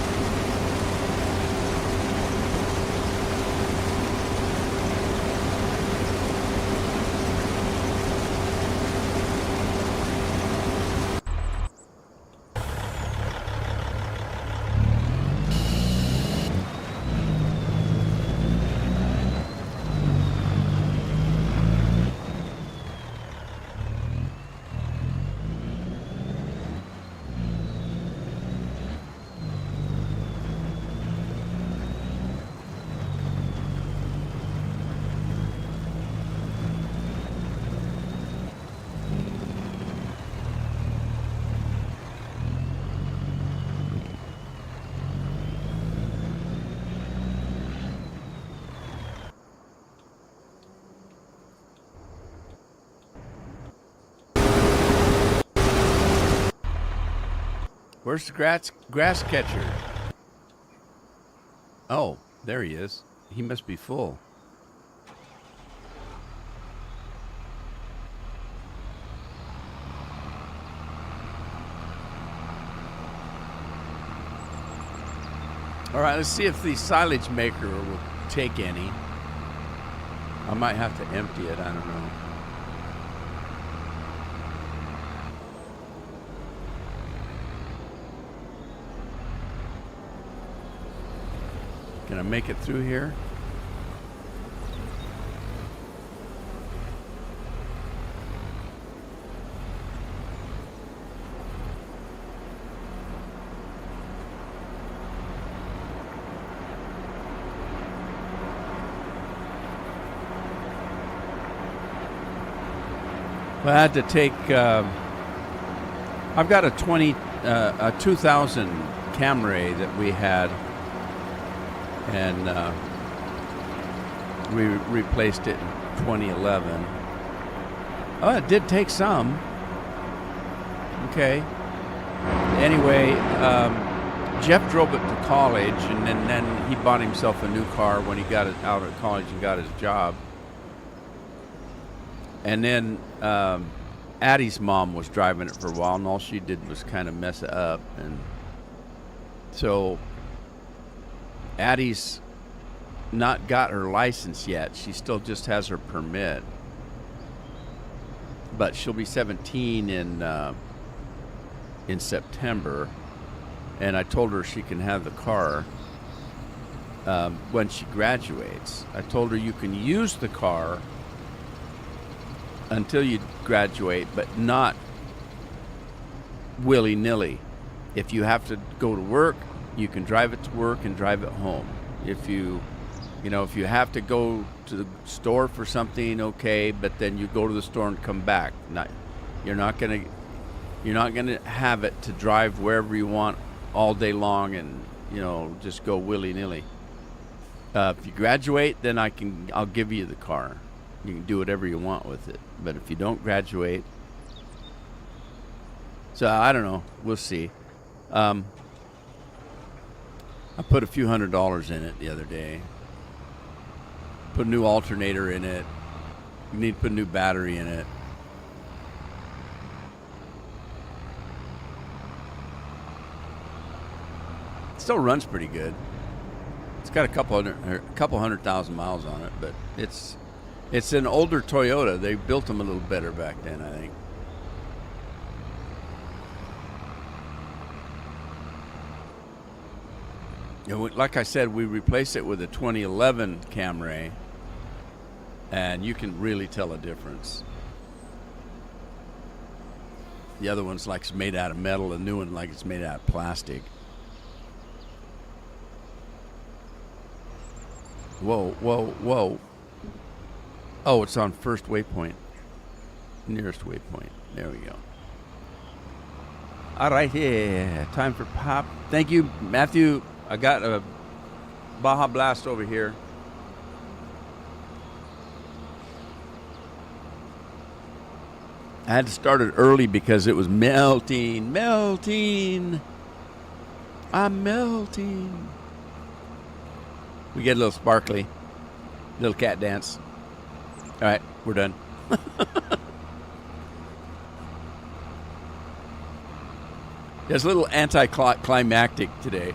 Where's the grass catcher? Oh, there he is. He must be full. All right, let's see if the silage maker will take any. I might have to empty it. I don't know. Can I make it through here? Well, I had to take. I've got a 2000 Camry that we had. And We replaced it in 2011. Oh, it did take some. Okay. Anyway, Jeff drove it to college, and then he bought himself a new car when he got out of college and got his job. And then Addie's mom was driving it for a while, and all she did was kind of mess it up. And so Addie's not got her license yet. She still just has her permit. But she'll be 17 in September, and I told her she can have the car when she graduates. I told her you can use the car until you graduate, but not willy-nilly. If you have to go to work, you can drive it to work and drive it home. If you have to go to the store for something, okay, but then you go to the store and come back. You're not gonna have it to drive wherever you want all day long and just go willy-nilly. If you graduate, then I'll give you the car. You can do whatever you want with it. But if you don't graduate, so I don't know. We'll see. I put a few $100s in it the other day. Put a new alternator in it. You need to put a new battery in it. It still runs pretty good. It's got a couple 100,000 miles on it, but it's an older Toyota. They built them a little better back then, I think. Like I said, we replaced it with a 2011 Camry, and you can really tell a difference. The other one's like it's made out of metal, the new one like it's made out of plastic. Whoa, whoa, whoa. Oh, it's on first waypoint. Nearest waypoint. There we go. All right, here. Time for pop. Thank you, Matthew. I got a Baja Blast over here. I had to start it early because it was melting. I'm melting. We get a little sparkly. Little cat dance. All right, we're done. It's a little anticlimactic today.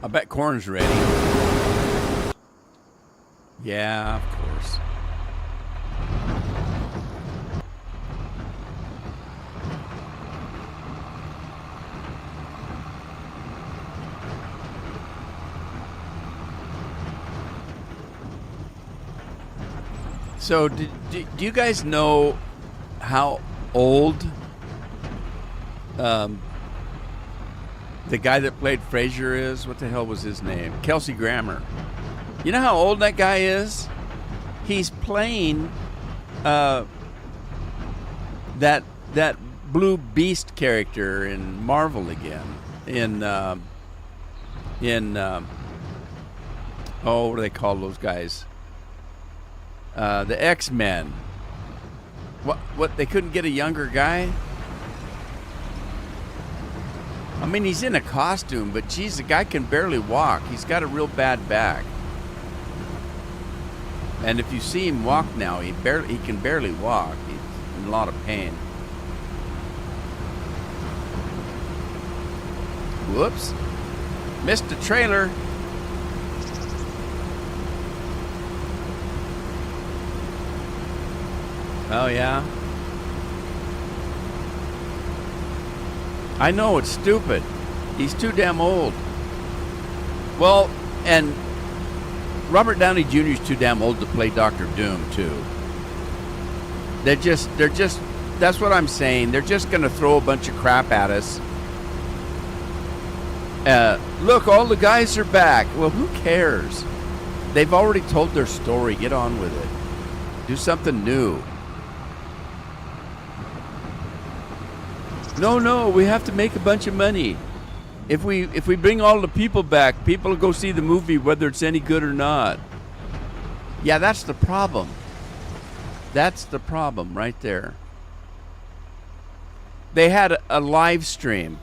I bet corn's ready. Yeah, of course. So, do you guys know how old the guy that played Frasier is? What the hell was his name? Kelsey Grammer. You know how old that guy is? He's playing that Blue Beast character in Marvel again. What do they call those guys? The X-Men. What? They couldn't get a younger guy? I mean, he's in a costume, but geez, the guy can barely walk. He's got a real bad back. And if you see him walk now, he can barely walk. He's in a lot of pain. Whoops. Missed the trailer. Oh, yeah? I know, it's stupid. He's too damn old. Well, and Robert Downey Jr. is too damn old to play Dr. Doom, too. They're just, that's what I'm saying. They're just going to throw a bunch of crap at us. Look, all the guys are back. Well, who cares? They've already told their story. Get on with it. Do something new. No, we have to make a bunch of money. If we bring all the people back, people will go see the movie whether it's any good or not. Yeah, that's the problem. That's the problem right there. They had a live stream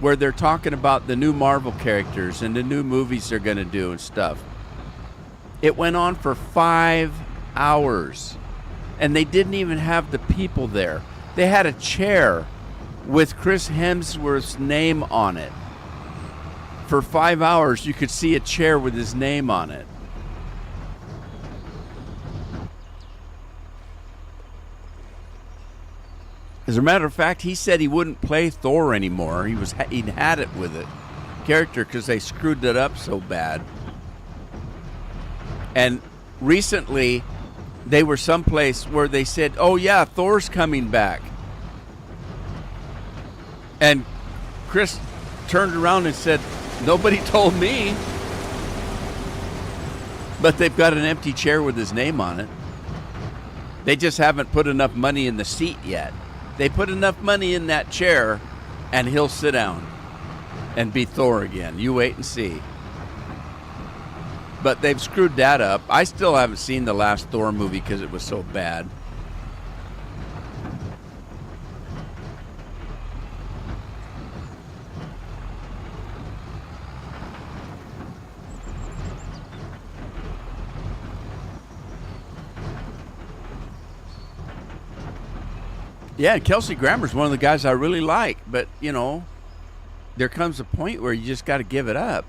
where they're talking about the new Marvel characters and the new movies they're going to do and stuff. It went on for 5 hours, and they didn't even have the people there. They had a chair with Chris Hemsworth's name on it. For 5 hours, you could see a chair with his name on it. As a matter of fact, he said he wouldn't play Thor anymore. He'd had it with it character because they screwed it up so bad. And recently, they were someplace where they said, "Oh yeah, Thor's coming back." And Chris turned around and said, "Nobody told me." But they've got an empty chair with his name on it. They just haven't put enough money in the seat yet. They put enough money in that chair, and he'll sit down and be Thor again. You wait and see. But they've screwed that up. I still haven't seen the last Thor movie because it was so bad. Yeah, Kelsey Grammer's one of the guys I really like, but, you know, there comes a point where you just got to give it up.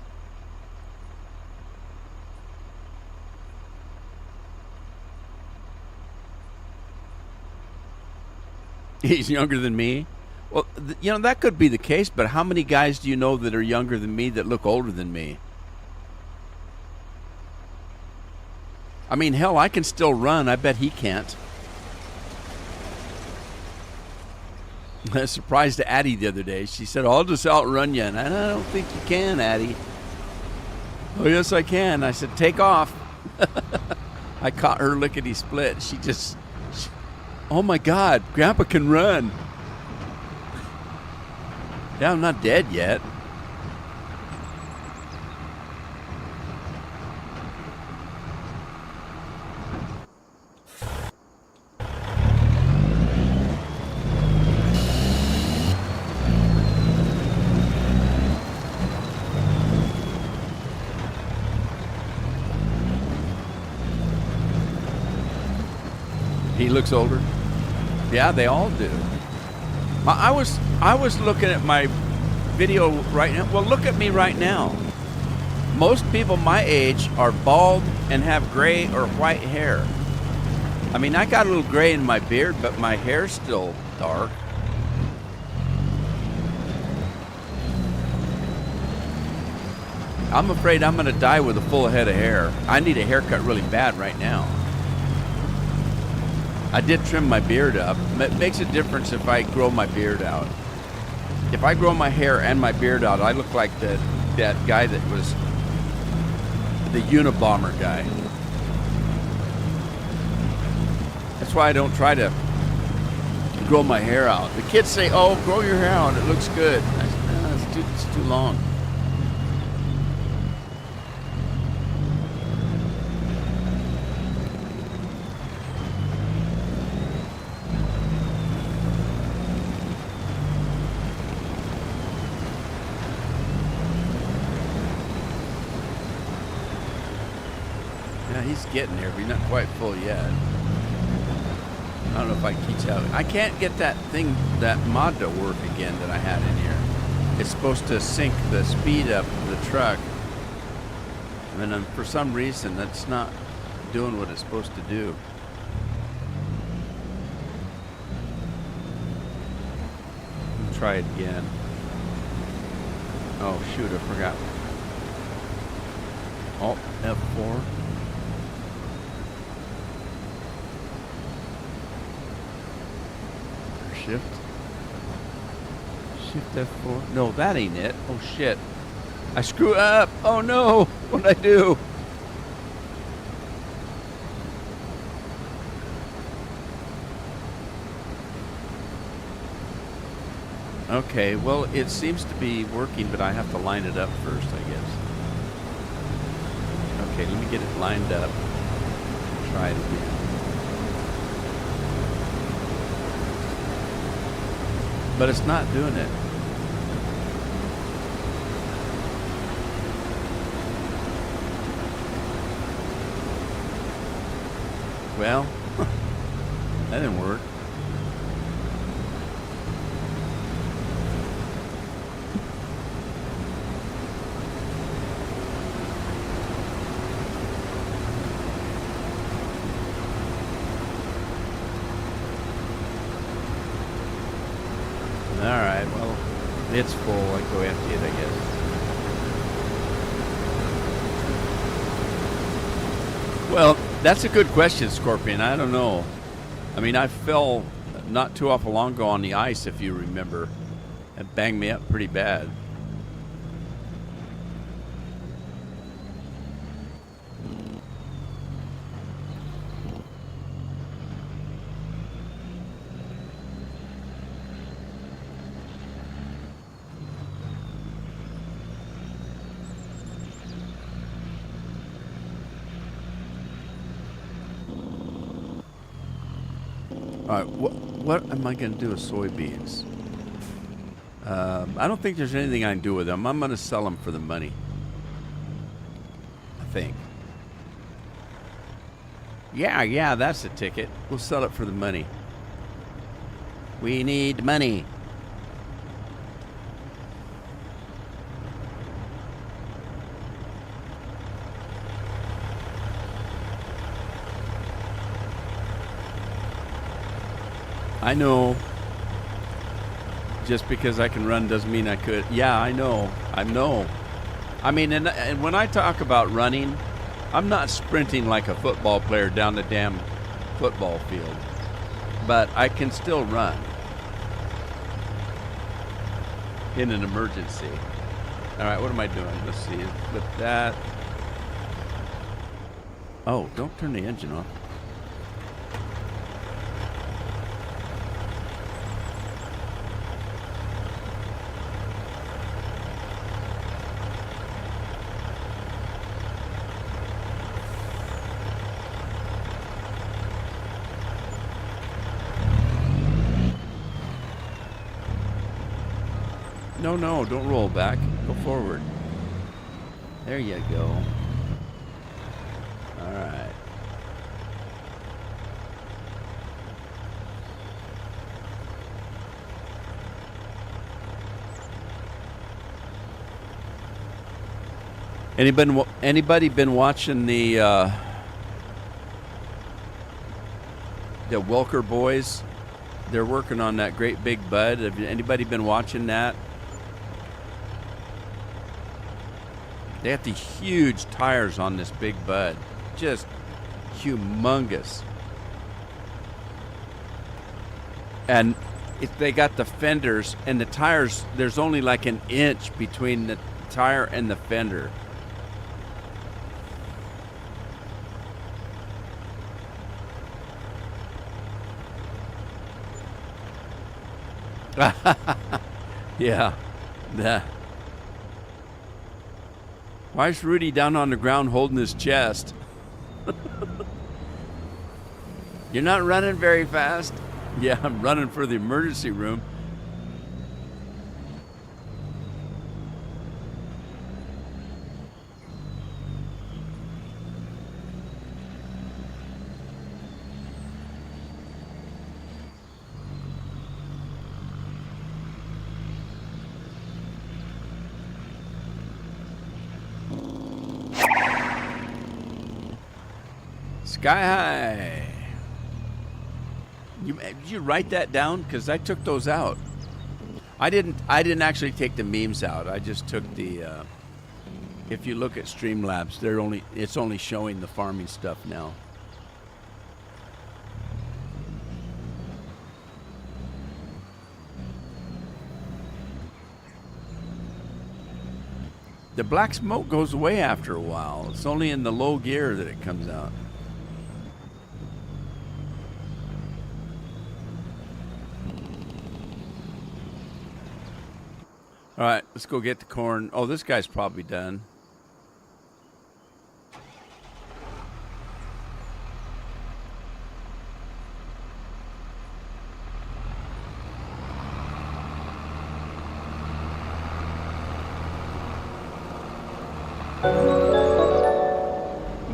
He's younger than me? Well, you know, that could be the case, but how many guys do you know that are younger than me that look older than me? I mean, hell, I can still run. I bet he can't. I was surprised to Addie the other day. She said, "I'll just outrun you." And I don't think you can, Addie. "Oh, yes, I can." I said, "Take off." I caught her lickety-split. Oh, my God, Grandpa can run. Yeah, I'm not dead yet. He looks older. Yeah, they all do. I was looking at my video right now. Well, look at me right now. Most people my age are bald and have gray or white hair. I mean, I got a little gray in my beard, but my hair's still dark. I'm afraid I'm going to die with a full head of hair. I need a haircut really bad right now. I did trim my beard up. It makes a difference if I grow my beard out. If I grow my hair and my beard out, I look like that guy that was the Unabomber guy. That's why I don't try to grow my hair out. The kids say, "Oh, grow your hair out. It looks good." I said, "No, it's too long." He's getting there, but he's not quite full yet. I don't know if I can teach out. I can't get that mod to work again that I had in here. It's supposed to sync the speed up of the truck. And then for some reason, that's not doing what it's supposed to do. Let's try it again. Oh, shoot, I forgot. Alt F4. Shift F4. No, that ain't it. Oh shit. I screw up. Oh no. What'd I do? Okay, well, it seems to be working, but I have to line it up first, I guess. Okay, let me get it lined up. Try it again. But it's not doing it. Well, that didn't work. All right, well, it's full. I go empty it, I guess. Well, that's a good question, Scorpion. I don't know. I mean, I fell not too awful long ago on the ice, if you remember. It banged me up pretty bad. All right, what am I going to do with soybeans? I don't think there's anything I can do with them. I'm going to sell them for the money. I think. Yeah, that's the ticket. We'll sell it for the money. We need money. I know. Just because I can run doesn't mean I could. Yeah, I know. I know. I mean, and when I talk about running, I'm not sprinting like a football player down the damn football field. But I can still run in an emergency. All right, what am I doing? Let's see. Flip that. Oh, don't turn the engine off. No, don't roll back. Go forward. There you go. All right. Anybody been watching the Welker boys? They're working on that great big bud. Have anybody been watching that? They have these huge tires on this big bud. Just humongous. And if they got the fenders and the tires, there's only like an inch between the tire and the fender. Yeah. Why is Rudy down on the ground holding his chest? You're not running very fast. Yeah, I'm running for the emergency room. Sky high. Did you write that down? Because I took those out. I didn't actually take the memes out. I just took the. If you look at Streamlabs, it's only showing the farming stuff now. The black smoke goes away after a while. It's only in the low gear that it comes out. All right, let's go get the corn. Oh, this guy's probably done.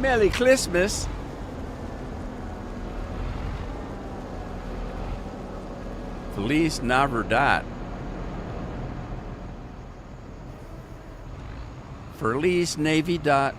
Merry Christmas. Feliz Navidad. Feliz Navidad.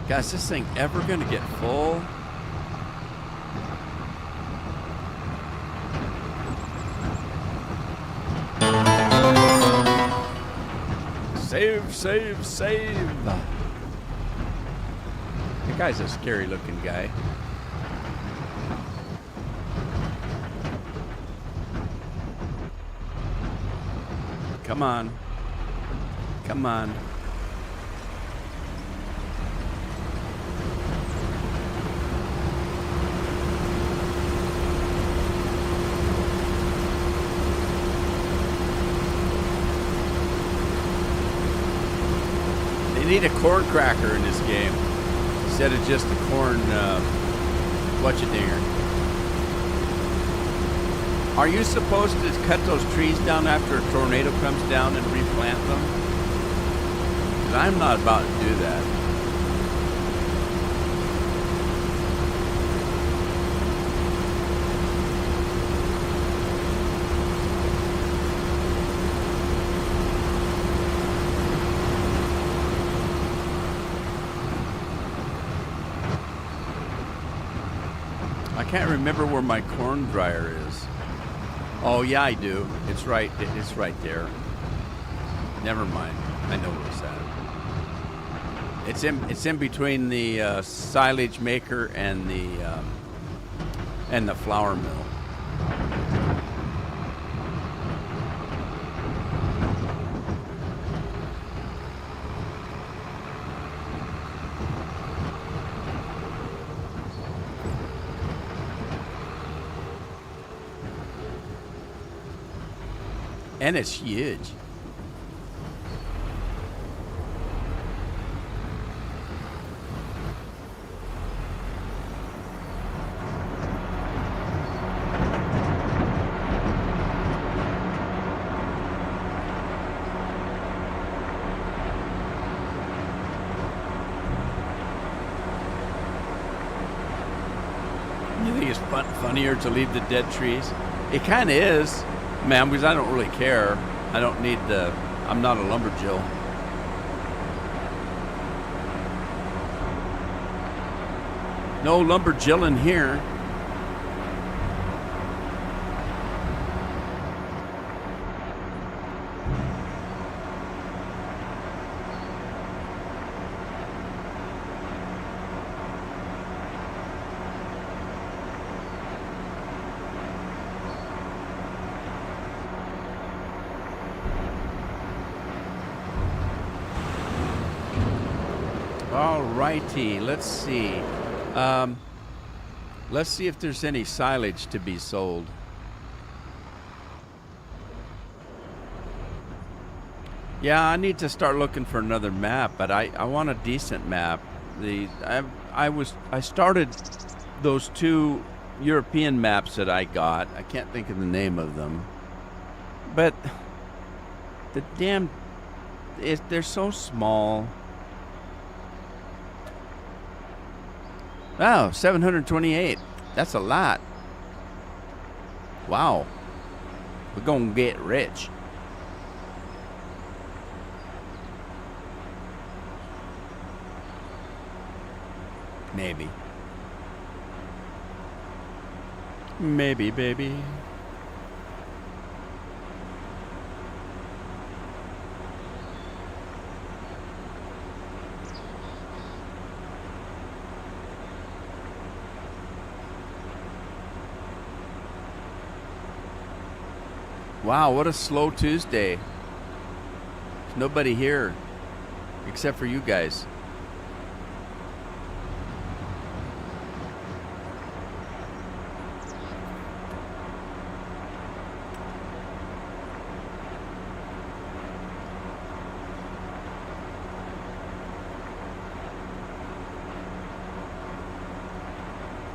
Guys, this thing ever gonna get full? Save, save, save. That guy's a scary looking guy. Come on. Come on. They need a corn cracker in this game instead of just a corn whatcha-dinger. Are you supposed to cut those trees down after a tornado comes down and replant them? 'Cause I'm not about to do that. I can't remember where my corn dryer is. Oh yeah, I do. It's right. It's right there. Never mind. I know where it's at. It's in between the silage maker and the flour mill. And it's huge. You think it's funnier to leave the dead trees? It kind of is. Man, because I don't really care. I don't need I'm not a lumberjill. No lumberjilling here. All righty, let's see. Let's see if there's any silage to be sold. Yeah, I need to start looking for another map, but I want a decent map. I started those two European maps that I got. I can't think of the name of them, but the damn they're so small. Oh, 728. That's a lot. Wow. We're gonna get rich. Maybe. Maybe, baby. Wow, what a slow Tuesday. There's nobody here except for you guys.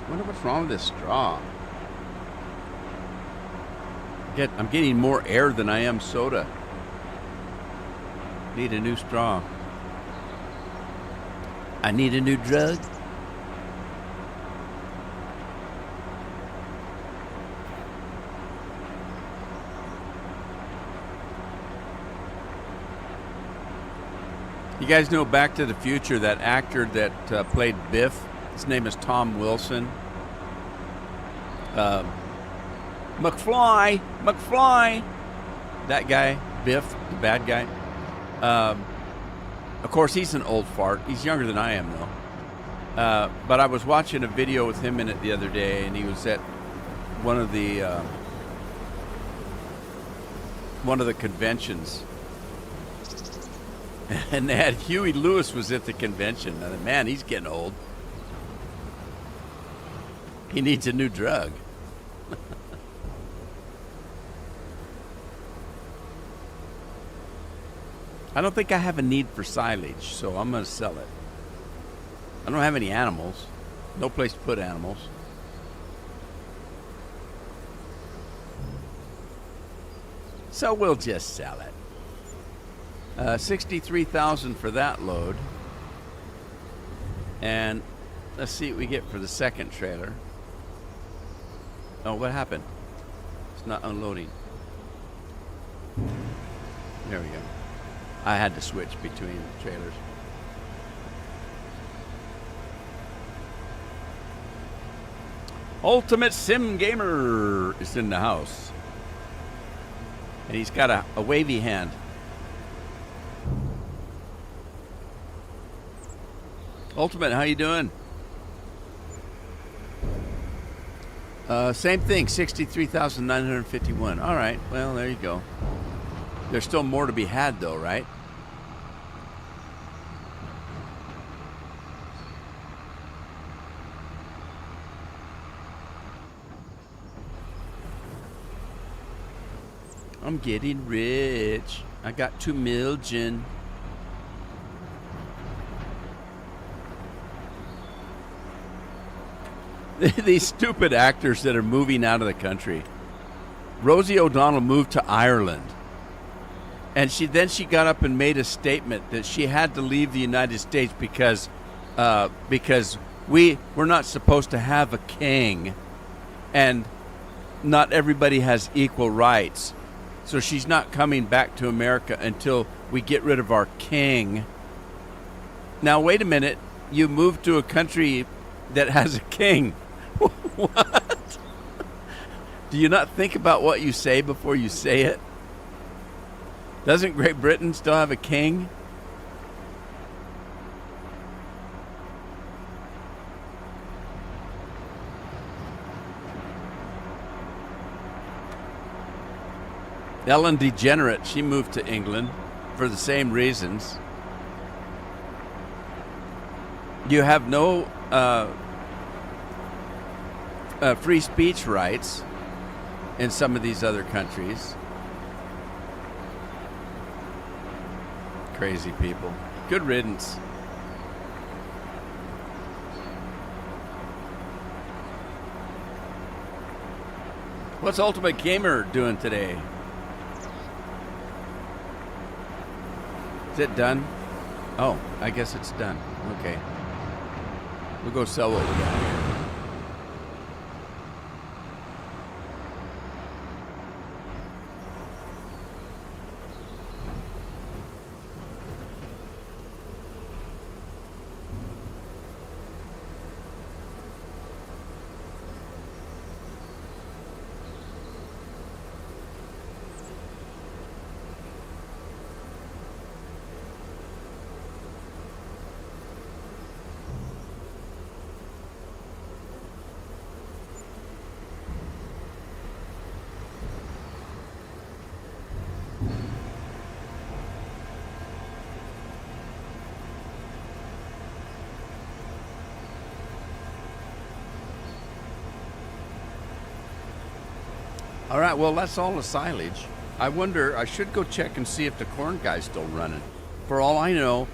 I wonder what's wrong with this straw. I'm getting more air than I am soda. Need a new straw. I need a new drug. You guys know Back to the Future, that actor that played Biff? His name is Tom Wilson. McFly. That guy, Biff, the bad guy. Of course, he's an old fart. He's younger than I am, though. But I was watching a video with him in it the other day, and he was at one of the conventions. And they had Huey Lewis was at the convention. And man, he's getting old. He needs a new drug. I don't think I have a need for silage, so I'm going to sell it. I don't have any animals. No place to put animals. So we'll just sell it. 63,000 for that load. And let's see what we get for the second trailer. Oh, what happened? It's not unloading. There we go. I had to switch between trailers. Ultimate Sim Gamer is in the house. And he's got a wavy hand. Ultimate, how you doing? Same thing, 63,951. All right, well, there you go. There's still more to be had, though, right? I'm getting rich. I got 2 million. These stupid actors that are moving out of the country. Rosie O'Donnell moved to Ireland. And she got up and made a statement that she had to leave the United States because we're not supposed to have a king, and not everybody has equal rights. So she's not coming back to America until we get rid of our king. Now, wait a minute. You moved to a country that has a king. What? Do you not think about what you say before you say it? Doesn't Great Britain still have a king? Ellen DeGeneres, she moved to England for the same reasons. You have no free speech rights in some of these other countries. Crazy people. Good riddance. What's Ultimate Gamer doing today? Is it done? Oh, I guess it's done. Okay. We'll go sell what we got here. All right, well, that's all the silage. I wonder, I should go check and see if the corn guy's still running. For all I know,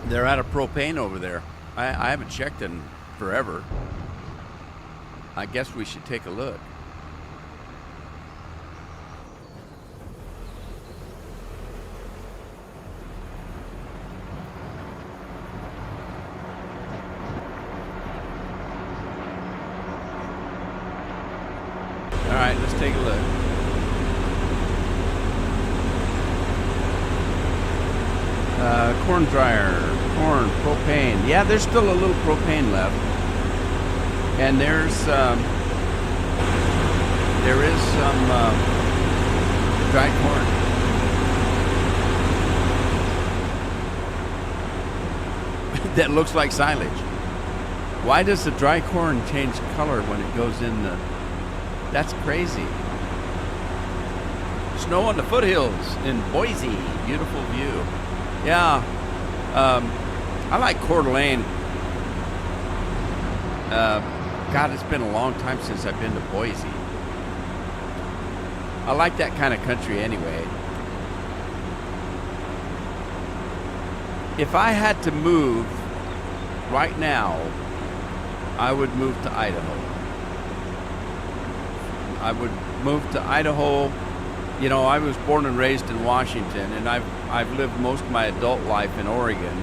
they're out of propane over there. I haven't checked in forever. I guess we should take a look. All right, let's take a look. Corn dryer, corn, propane. Yeah, there's still a little propane left. And there is some dried corn. That looks like silage. Why does the dry corn change color when it goes in the... That's crazy. Snow on the foothills in Boise. Beautiful view. Yeah. I like Coeur d'Alene. God, it's been a long time since I've been to Boise. I like that kind of country anyway. If I had to move right now, I would move to Idaho. I would move to Idaho. You know, I was born and raised in Washington, and I've lived most of my adult life in Oregon.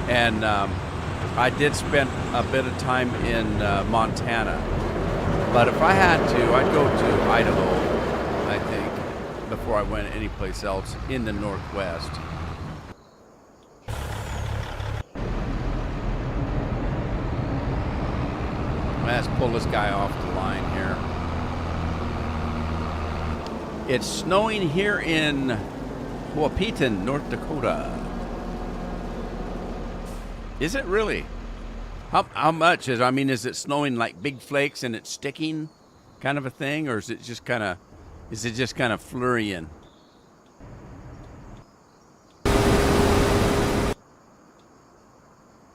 And I did spend a bit of time in Montana. But if I had to, I'd go to Idaho, I think, before I went anyplace else in the Northwest. Let's pull this guy off the line here. It's snowing here in Wahpeton, North Dakota. Is it really? How much is? I mean, is it snowing like big flakes and it's sticking, kind of a thing, or is it just kind of flurrying?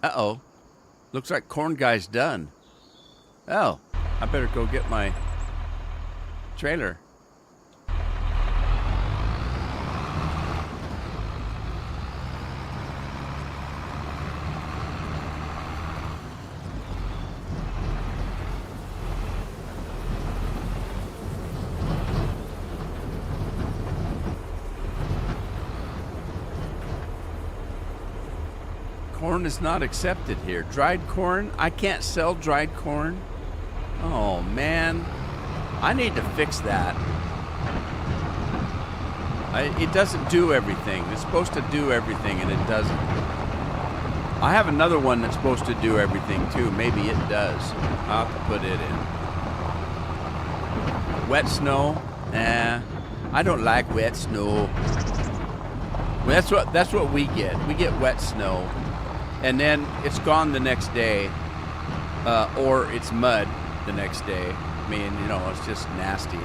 Uh-oh. Looks like corn guy's done. Oh, I better go get my trailer. Corn is not accepted here. Dried corn? I can't sell dried corn? Oh, man. I need to fix that. It doesn't do everything. It's supposed to do everything, and it doesn't. I have another one that's supposed to do everything, too. Maybe it does. I'll have to put it in. Wet snow? Nah. I don't like wet snow. Well, that's what we get. We get wet snow. And then it's gone the next day, or it's mud the next day. I mean, you know, it's just nasty.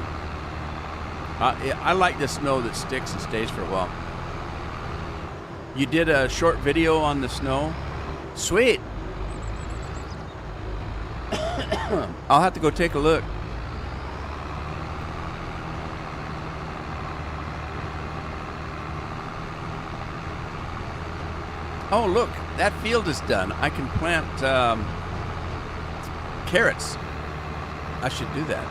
I like the snow that sticks and stays for a while. You did a short video on the snow? Sweet. I'll have to go take a look. Oh, look, that field is done. I can plant carrots. I should do that.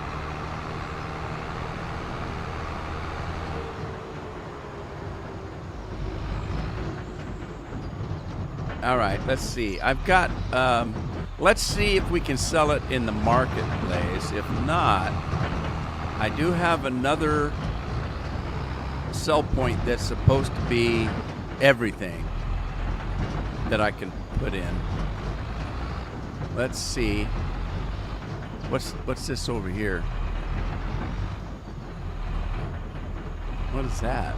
All right, let's see. I've got, let's see if we can sell it in the marketplace. If not, I do have another sell point that's supposed to be everything that I can put in. Let's see. What's this over here? What is that?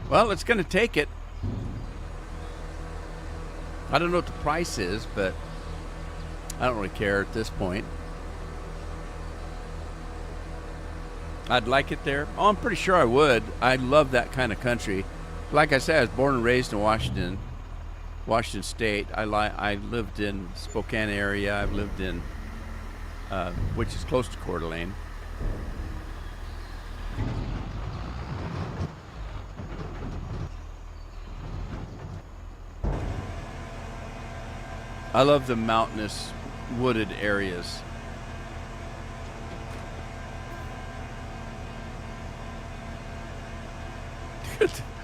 Well, it's going to take it. I don't know what the price is, but I don't really care at this point. I'd like it there. Oh, I'm pretty sure I would. I love that kind of country. Like I said, I was born and raised in Washington State. I lived in Spokane area. I've lived in, which is close to Coeur d'Alene. I love the mountainous, wooded areas.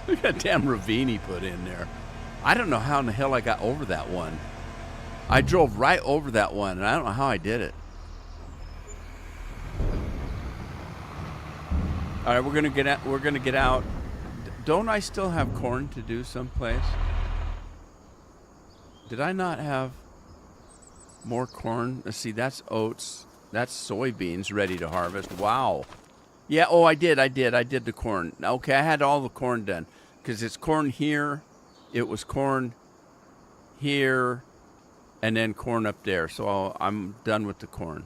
Look at that damn ravine he put in there. I don't know how in the hell I got over that one. I drove right over that one, and I don't know how I did it. All right, we're gonna get out. We're gonna get out. Don't I still have corn to do someplace? Did I not have more corn? Let's see. That's oats. That's soybeans ready to harvest. Wow. Yeah. Oh, I did the corn. Okay, I had all the corn done because it's corn here. It was corn here, and then corn up there. So I'm done with the corn.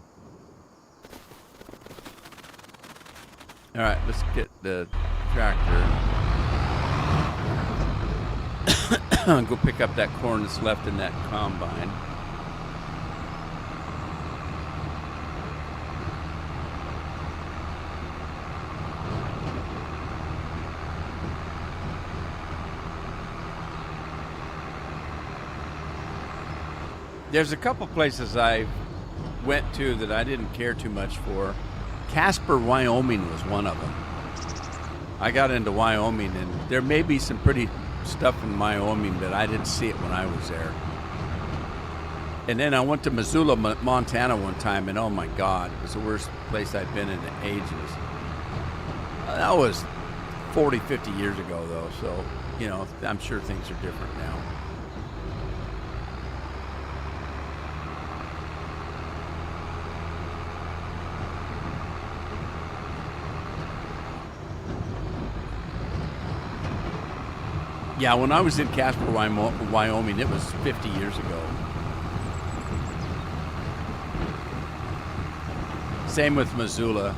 All right, let's get the tractor. Go pick up that corn that's left in that combine. There's a couple places I went to that I didn't care too much for. Casper, Wyoming was one of them. I got into Wyoming, and there may be some pretty stuff in Wyoming, but I didn't see it when I was there. And then I went to Missoula, Montana one time, and oh my God, it was the worst place I'd been in ages. That was 40, 50 years ago, though, so, you know, I'm sure things are different now. Yeah, when I was in Casper, Wyoming, it was 50 years ago. Same with Missoula.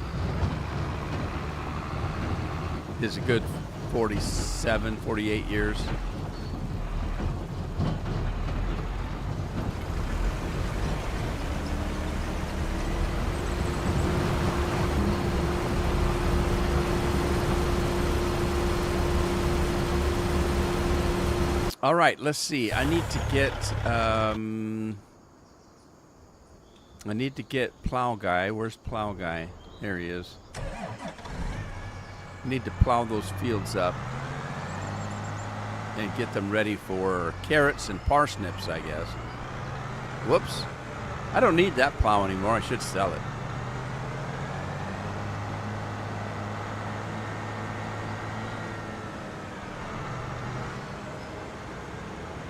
It's a good 47, 48 years. All right, let's see. I need to get Plow Guy. Where's Plow Guy? There he is. I need to plow those fields up and get them ready for carrots and parsnips, I guess. Whoops. I don't need that plow anymore. I should sell it.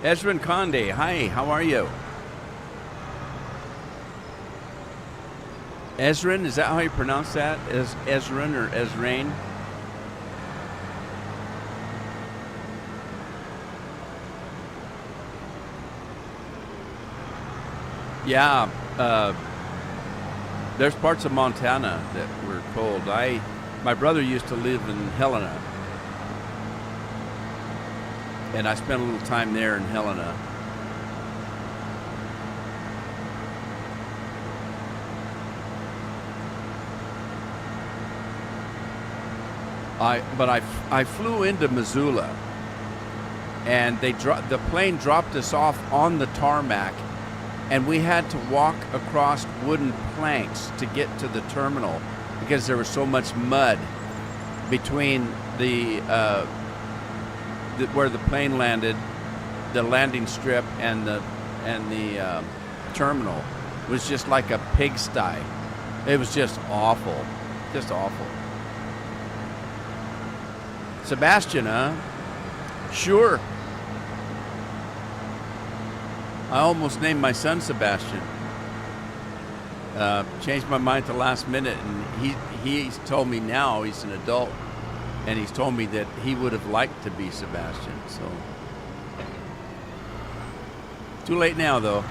Ezrin Conde, hi, how are you? Ezrin, is that how you pronounce that? Ezrin or Ezrain? Yeah, there's parts of Montana that were cold. My brother used to live in Helena, and I spent a little time there in Helena. I flew into Missoula, and the plane dropped us off on the tarmac, and we had to walk across wooden planks to get to the terminal because there was so much mud between where the plane landed, the landing strip, and the terminal. It was just like a pigsty. It was just awful, just awful. Sebastian, huh? Sure. I almost named my son Sebastian. Changed my mind at the last minute, and he's told me now, he's an adult, and he's told me that he would have liked to be Sebastian. So too late now, though.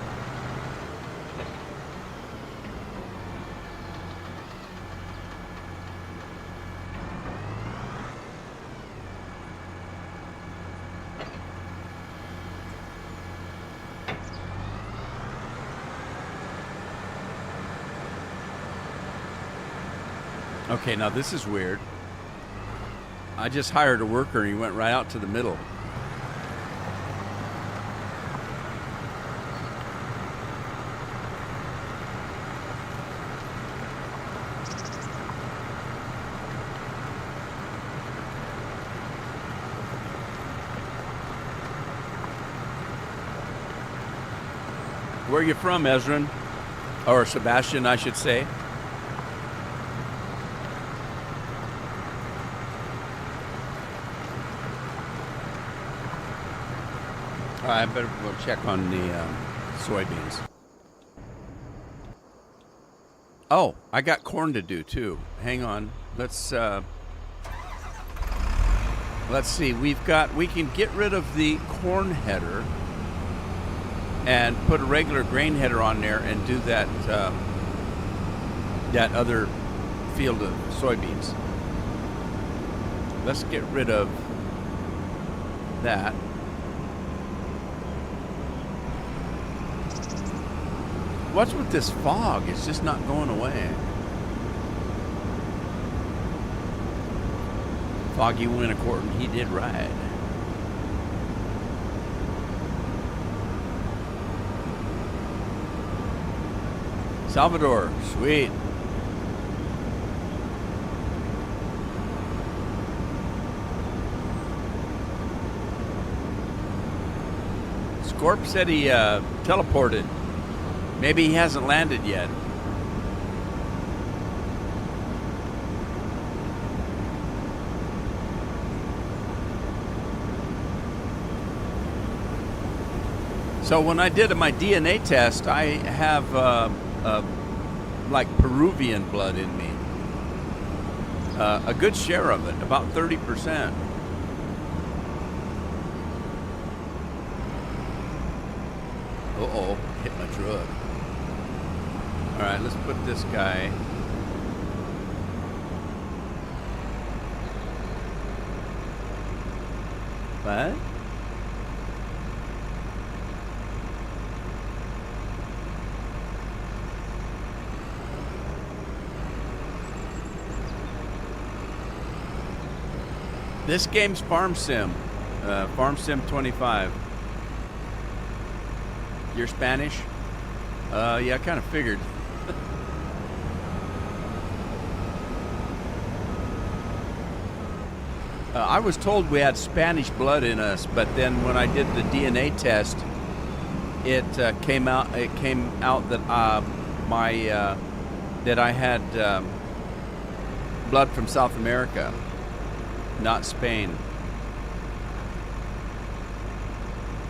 Okay, now this is weird. I just hired a worker and he went right out to the middle. Where are you from, Ezrin? Or Sebastian, I should say. I better go check on the soybeans. Oh, I got corn to do too. Hang on. Let's see. We can get rid of the corn header and put a regular grain header on there and do that that other field of soybeans. Let's get rid of that. What's with this fog? It's just not going away. Foggy Wintercorn, he did right. Salvador, sweet. Scorp said he teleported. Maybe he hasn't landed yet. So when I did my DNA test, I have like Peruvian blood in me. A good share of it, about 30%. Uh-oh, hit my truck. All right, let's put this guy. What? This game's Farm Sim. Farm Sim 25. You're Spanish? Yeah, I kind of figured. I was told we had Spanish blood in us, but then when I did the DNA test, it came out. It came out that that I had blood from South America, not Spain.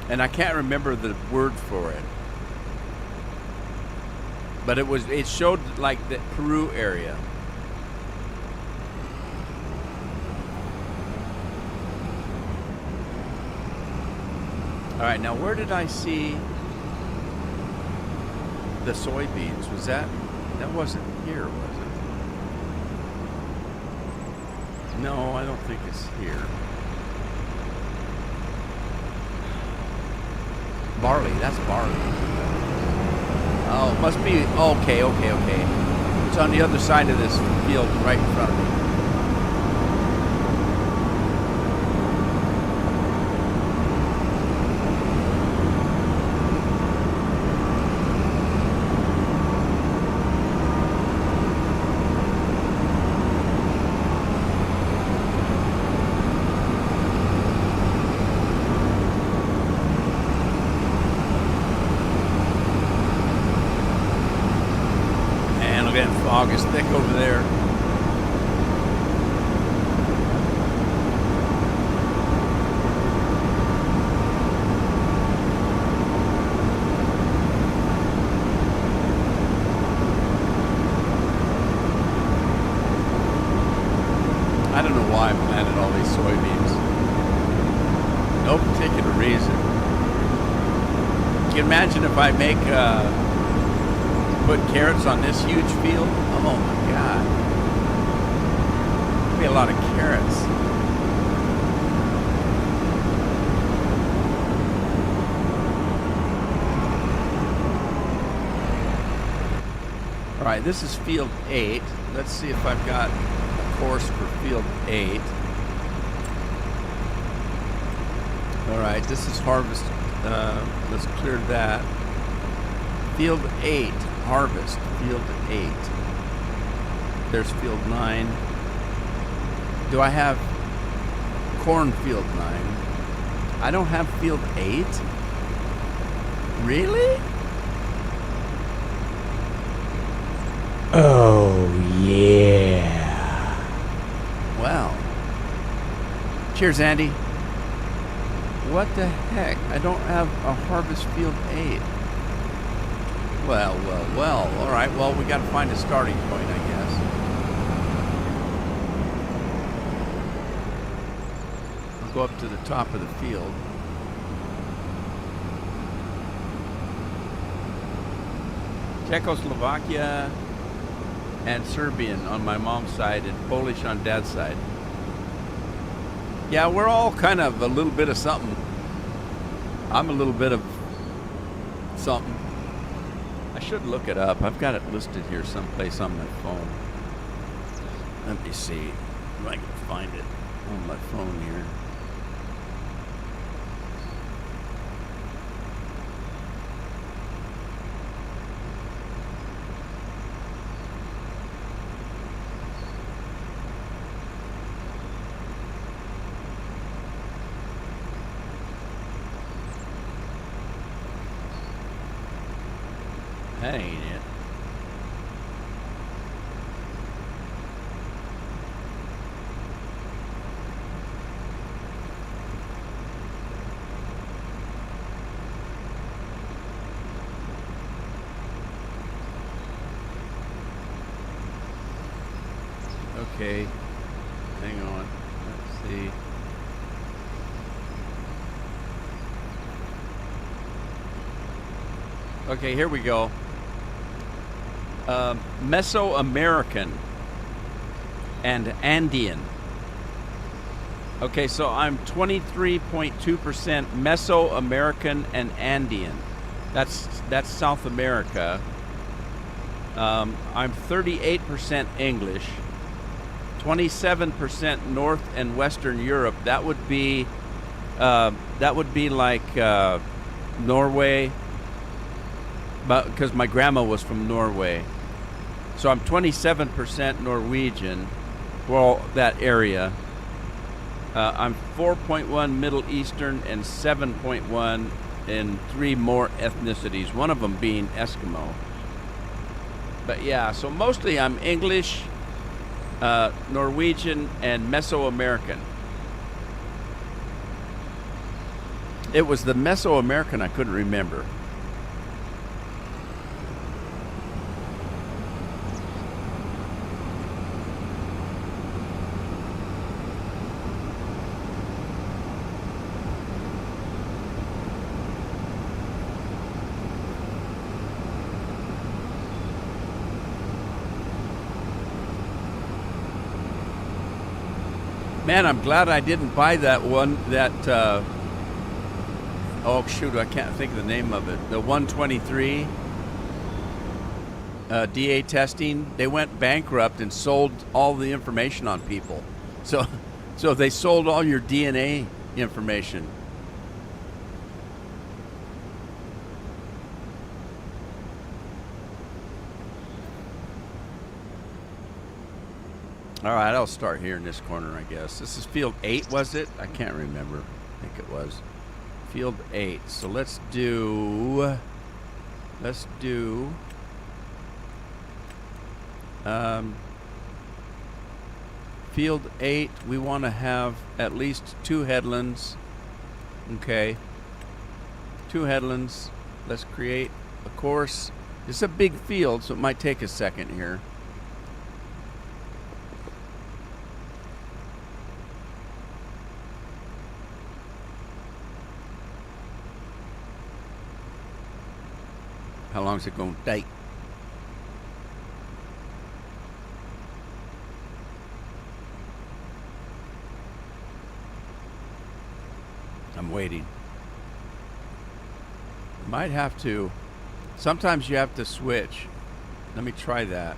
And I can't remember the word for it, but it showed like the Peru area. All right, now where did I see the soybeans? Was that wasn't here, was it? No, I don't think it's here. Barley, that's barley. Oh, it must be, okay. It's on the other side of this field right in front of me. Fog is thick over there. I don't know why I planted all these soybeans. No particular reason. Can you imagine if I make put carrots on this huge field? Oh my God. There'll be a lot of carrots. All right, this is field 8. Let's see if I've got a course for field 8. All right, this is harvest. Let's clear that. Field 8, harvest. Field 8. There's field 9. Do I have cornfield 9? I don't have field 8? Really? Oh, yeah. Well. Cheers, Andy. What the heck? I don't have a harvest field 8. Well. All right. Well, we got to find a starting point, I guess. I'll go up to the top of the field. Czechoslovakia and Serbian on my mom's side and Polish on dad's side. Yeah, we're all kind of a little bit of something. I'm a little bit of something. I should look it up. I've got it listed here someplace on my phone. Let me see if I can find it on my phone here. That ain't it. Okay. Hang on. Let's see. Okay, here we go. Mesoamerican and Andean. Okay, so I'm 23.2% Mesoamerican and Andean. That's South America. I'm 38% English, 27% North and Western Europe. That would be like Norway, but because my grandma was from Norway. So I'm 27% Norwegian, well, that area. I'm 4.1 Middle Eastern and 7.1 in 3 more ethnicities, one of them being Eskimo. But yeah, so mostly I'm English, Norwegian, and Mesoamerican. It was the Mesoamerican I couldn't remember. Man, I'm glad I didn't buy that one, oh shoot, I can't think of the name of it. The 123 DA testing. They went bankrupt and sold all the information on people. So they sold all your DNA information. All right, I'll start here in this corner, I guess. This is field 8, was it? I can't remember. I think it was. Field 8. So let's do field 8. We want to have at least 2 headlands. Okay. 2 headlands. Let's create a course. It's a big field, so it might take a second here. How long is it going to take? I'm waiting. Might have to. Sometimes you have to switch. Let me try that.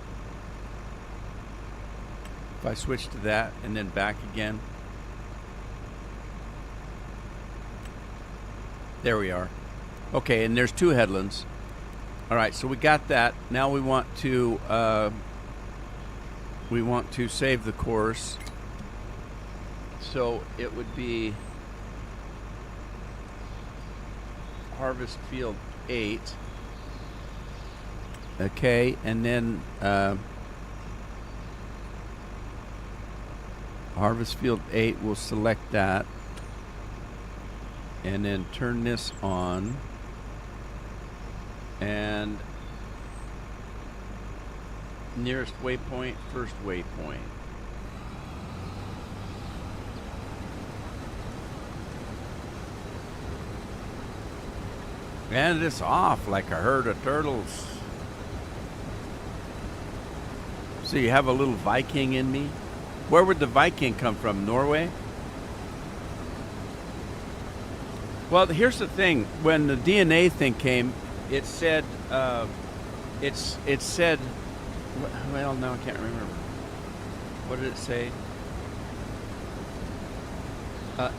If I switch to that and then back again. There we are. Okay, and there's 2 headlands. All right, so we got that. Now we want to save the course. So it would be Harvest Field 8. Okay, and then Harvest Field 8, we'll select that. And then turn this on. And nearest waypoint, first waypoint. And it's off like a herd of turtles. So you have a little Viking in me? Where would the Viking come from? Norway? Well, here's the thing. When the DNA thing came, it said, it said, well, now I can't remember. What did it say?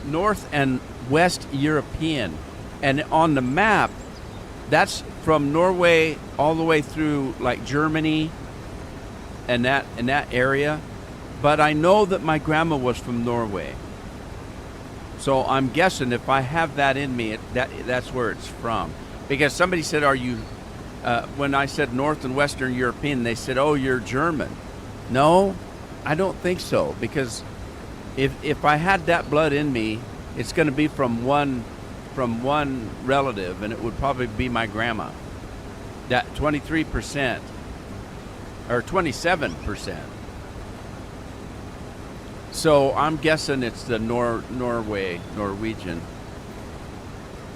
North and West European. And on the map, that's from Norway all the way through like Germany and that area. But I know that my grandma was from Norway. So I'm guessing if I have that in me, that's where it's from. Because somebody said, are you, when I said North and Western European, they said, oh, you're German. No, I don't think so. Because if I had that blood in me, it's going to be from one relative, and it would probably be my grandma. That 23% or 27%. So I'm guessing it's the Norwegian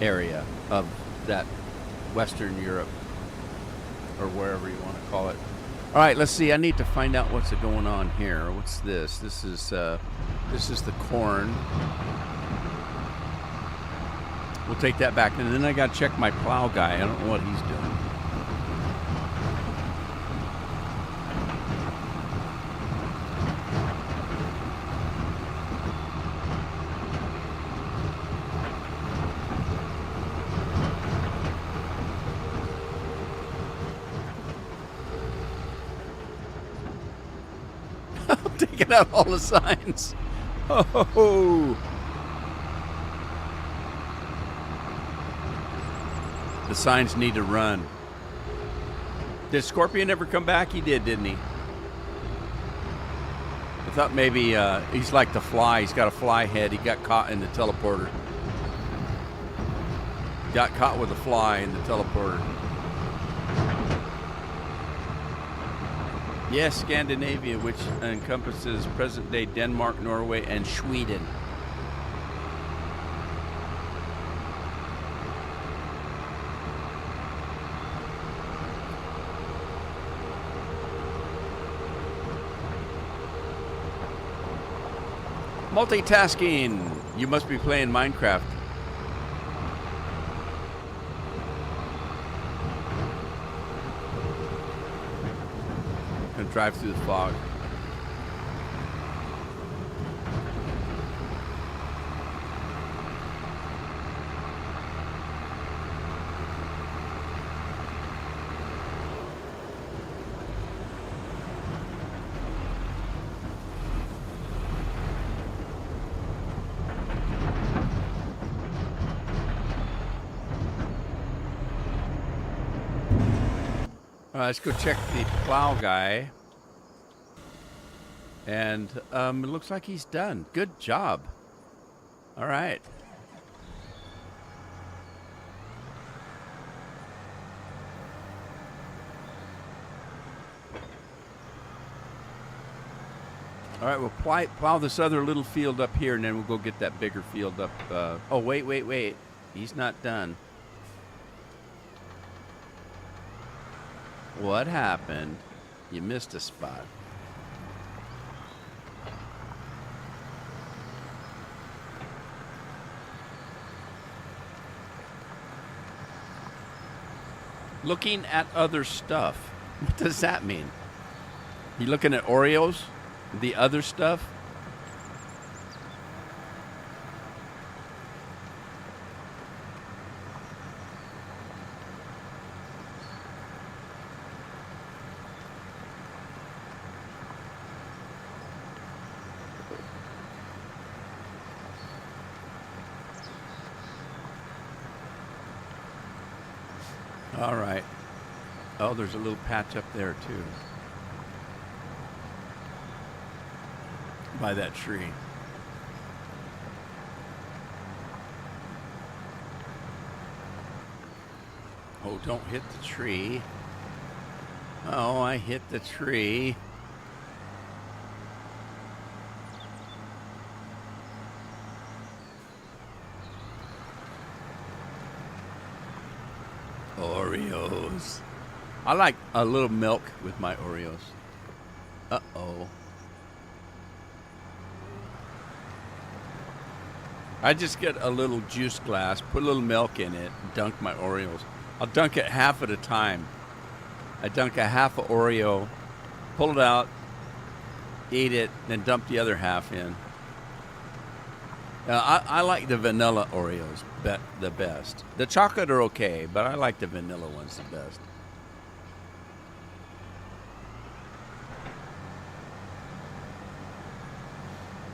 area of that Western Europe, or wherever you want to call it. All right, let's see. I need to find out what's going on here. What's this? This is the corn. We'll take that back, and then I got to check my plow guy. I don't know what he's doing. I'm taking out all the signs. Oh. The signs need to run. Did Scorpion ever come back? He did, didn't he? I thought maybe he's like the Fly. He's got a fly head. He got caught in the teleporter. Got caught with a fly in the teleporter. Yes, Scandinavia, which encompasses present-day Denmark, Norway, and Sweden. Multitasking. You must be playing Minecraft. Gonna drive through the fog. Let's go check the plow guy. And it looks like he's done. Good job. All right. All right, we'll plow this other little field up here, and then we'll go get that bigger field up. Oh, wait. He's not done. What happened? You missed a spot. Looking at other stuff. What does that mean? You looking at Oreos? The other stuff? All right. Oh, there's a little patch up there too. By that tree. Oh, don't hit the tree. Oh, I hit the tree. Oreos. I like a little milk with my Oreos. Uh-oh. I just get a little juice glass, put a little milk in it, and dunk my Oreos. I'll dunk it half at a time. I dunk a half of Oreo, pull it out, eat it, then dump the other half in. I like the vanilla Oreos the best. The chocolate are okay, but I like the vanilla ones the best.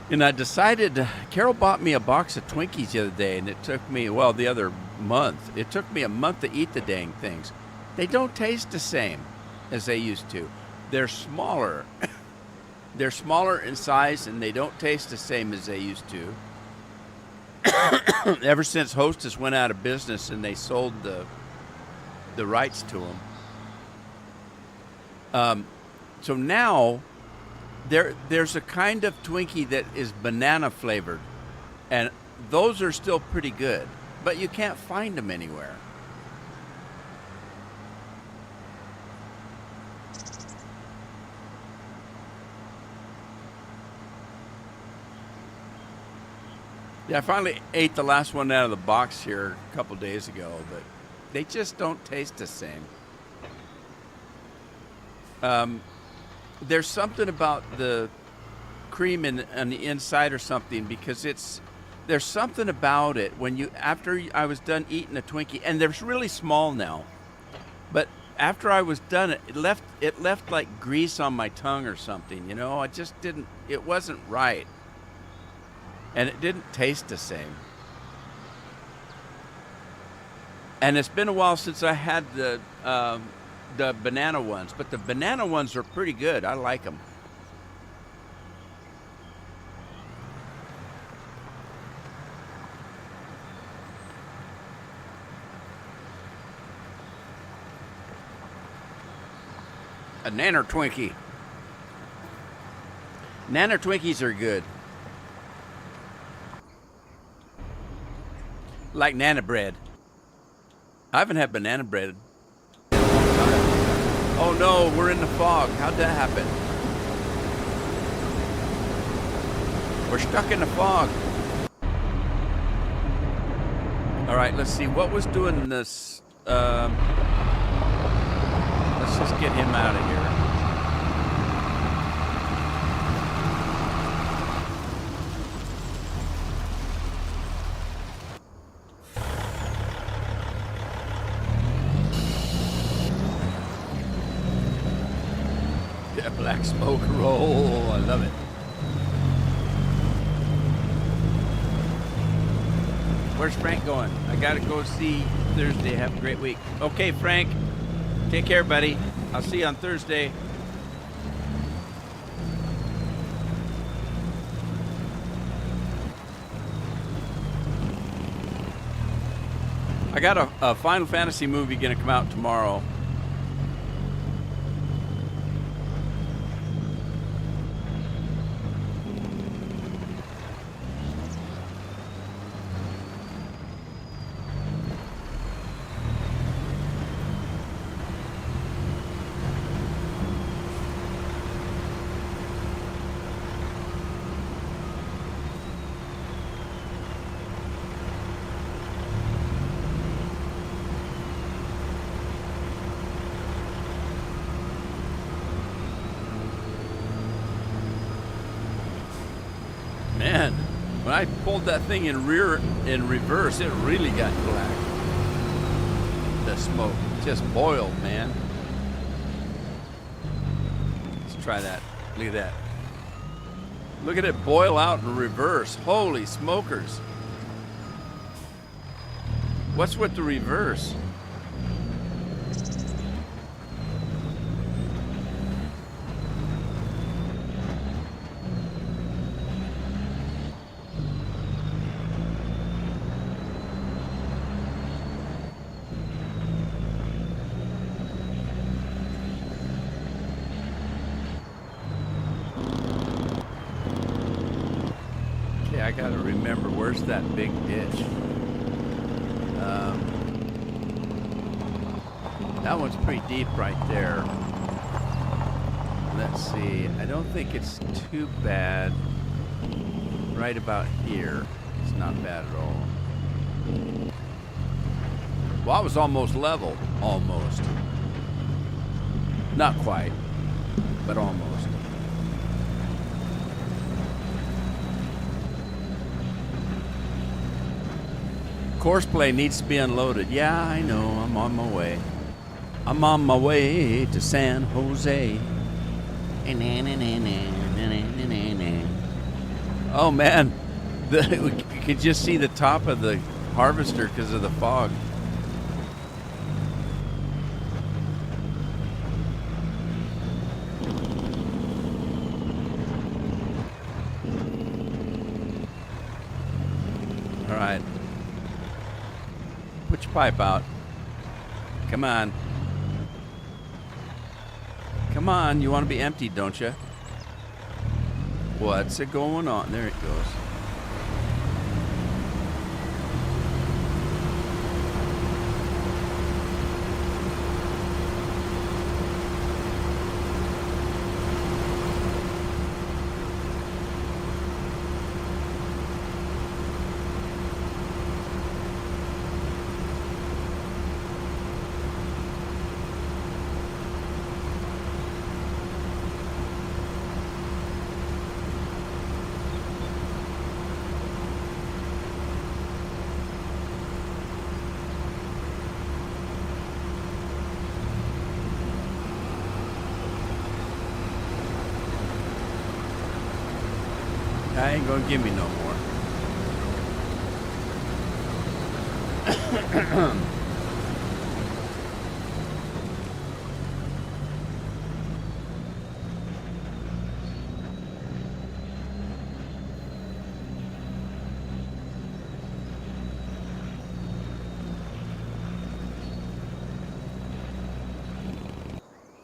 And I decided, Carol bought me a box of Twinkies the other day, and it took me, well, the other month. It took me a month to eat the dang things. They don't taste the same as they used to. They're smaller. They're smaller in size, and they don't taste the same as they used to. Ever since Hostess went out of business and they sold the rights to them. So now there's a kind of Twinkie that is banana flavored, and those are still pretty good, but you can't find them anywhere. Yeah, I finally ate the last one out of the box here a couple days ago, but they just don't taste the same. There's something about the cream on the inside or something, because there's something about it when after I was done eating a Twinkie, and they're really small now, but after I was done, it left like grease on my tongue or something, you know. It wasn't right. And it didn't taste the same. And it's been a while since I had the banana ones, but the banana ones are pretty good. I like them. A Nanner Twinkie. Nanner Twinkies are good. Like Nana bread. I haven't had banana bread. Oh no, we're in the fog. How'd that happen? We're stuck in the fog. All right, let's see. What was doing this? Let's just get him out of here. Black smoke roll. I love it. Where's Frank going? I gotta go see Thursday. Have a great week. Okay, Frank. Take care, buddy. I'll see you on Thursday. I got a Final Fantasy movie gonna come out tomorrow. When I pulled that thing in reverse, it really got black. The smoke just boiled, man. Let's try that. Look at that. Look at it boil out in reverse. Holy smokers. What's with the reverse? I gotta remember, where's that big ditch? That one's pretty deep right there. Let's see, I don't think it's too bad. Right about here, it's not bad at all. Well, I was almost level, almost. Not quite, but almost. Courseplay needs to be unloaded. Yeah, I know. I'm on my way. I'm on my way to San Jose. Oh man, you could just see the top of the harvester because of the fog. All right. Put your pipe out. Come on. Come on, you want to be empty, don't you? What's it going on? There it goes. I ain't gonna give me no more.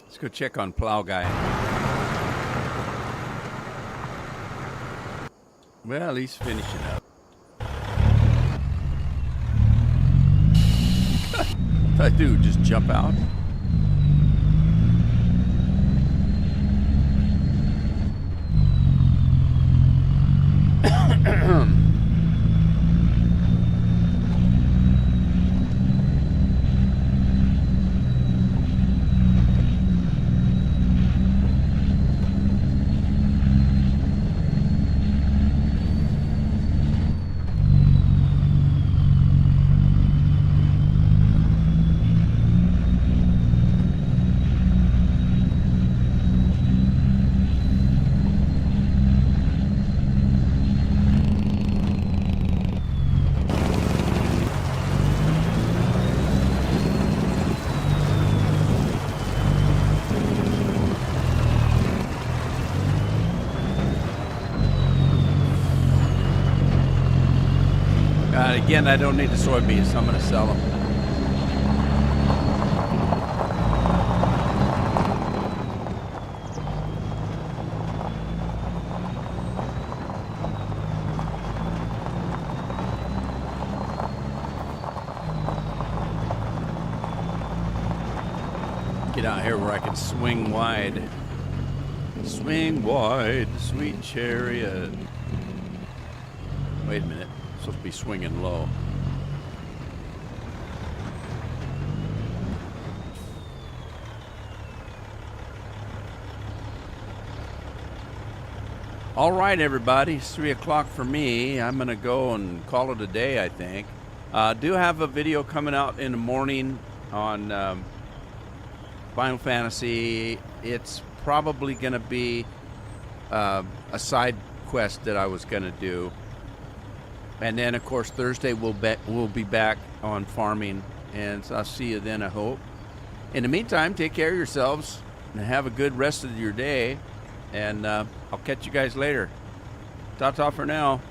Let's go check on Plow Guy. Well, he's finishing up. That dude just jump out. Again, I don't need the soybeans, so I'm going to sell them. Get out here where I can swing wide. Swing wide, sweet chariot. Wait a minute. Supposed to be swinging low. All right, everybody. It's 3 o'clock for me. I'm going to go and call it a day, I think. Do have a video coming out in the morning on Final Fantasy. It's probably going to be a side quest that I was going to do. And then, of course, Thursday we'll be back on farming. And so I'll see you then, I hope. In the meantime, take care of yourselves and have a good rest of your day. And I'll catch you guys later. Ta-ta for now.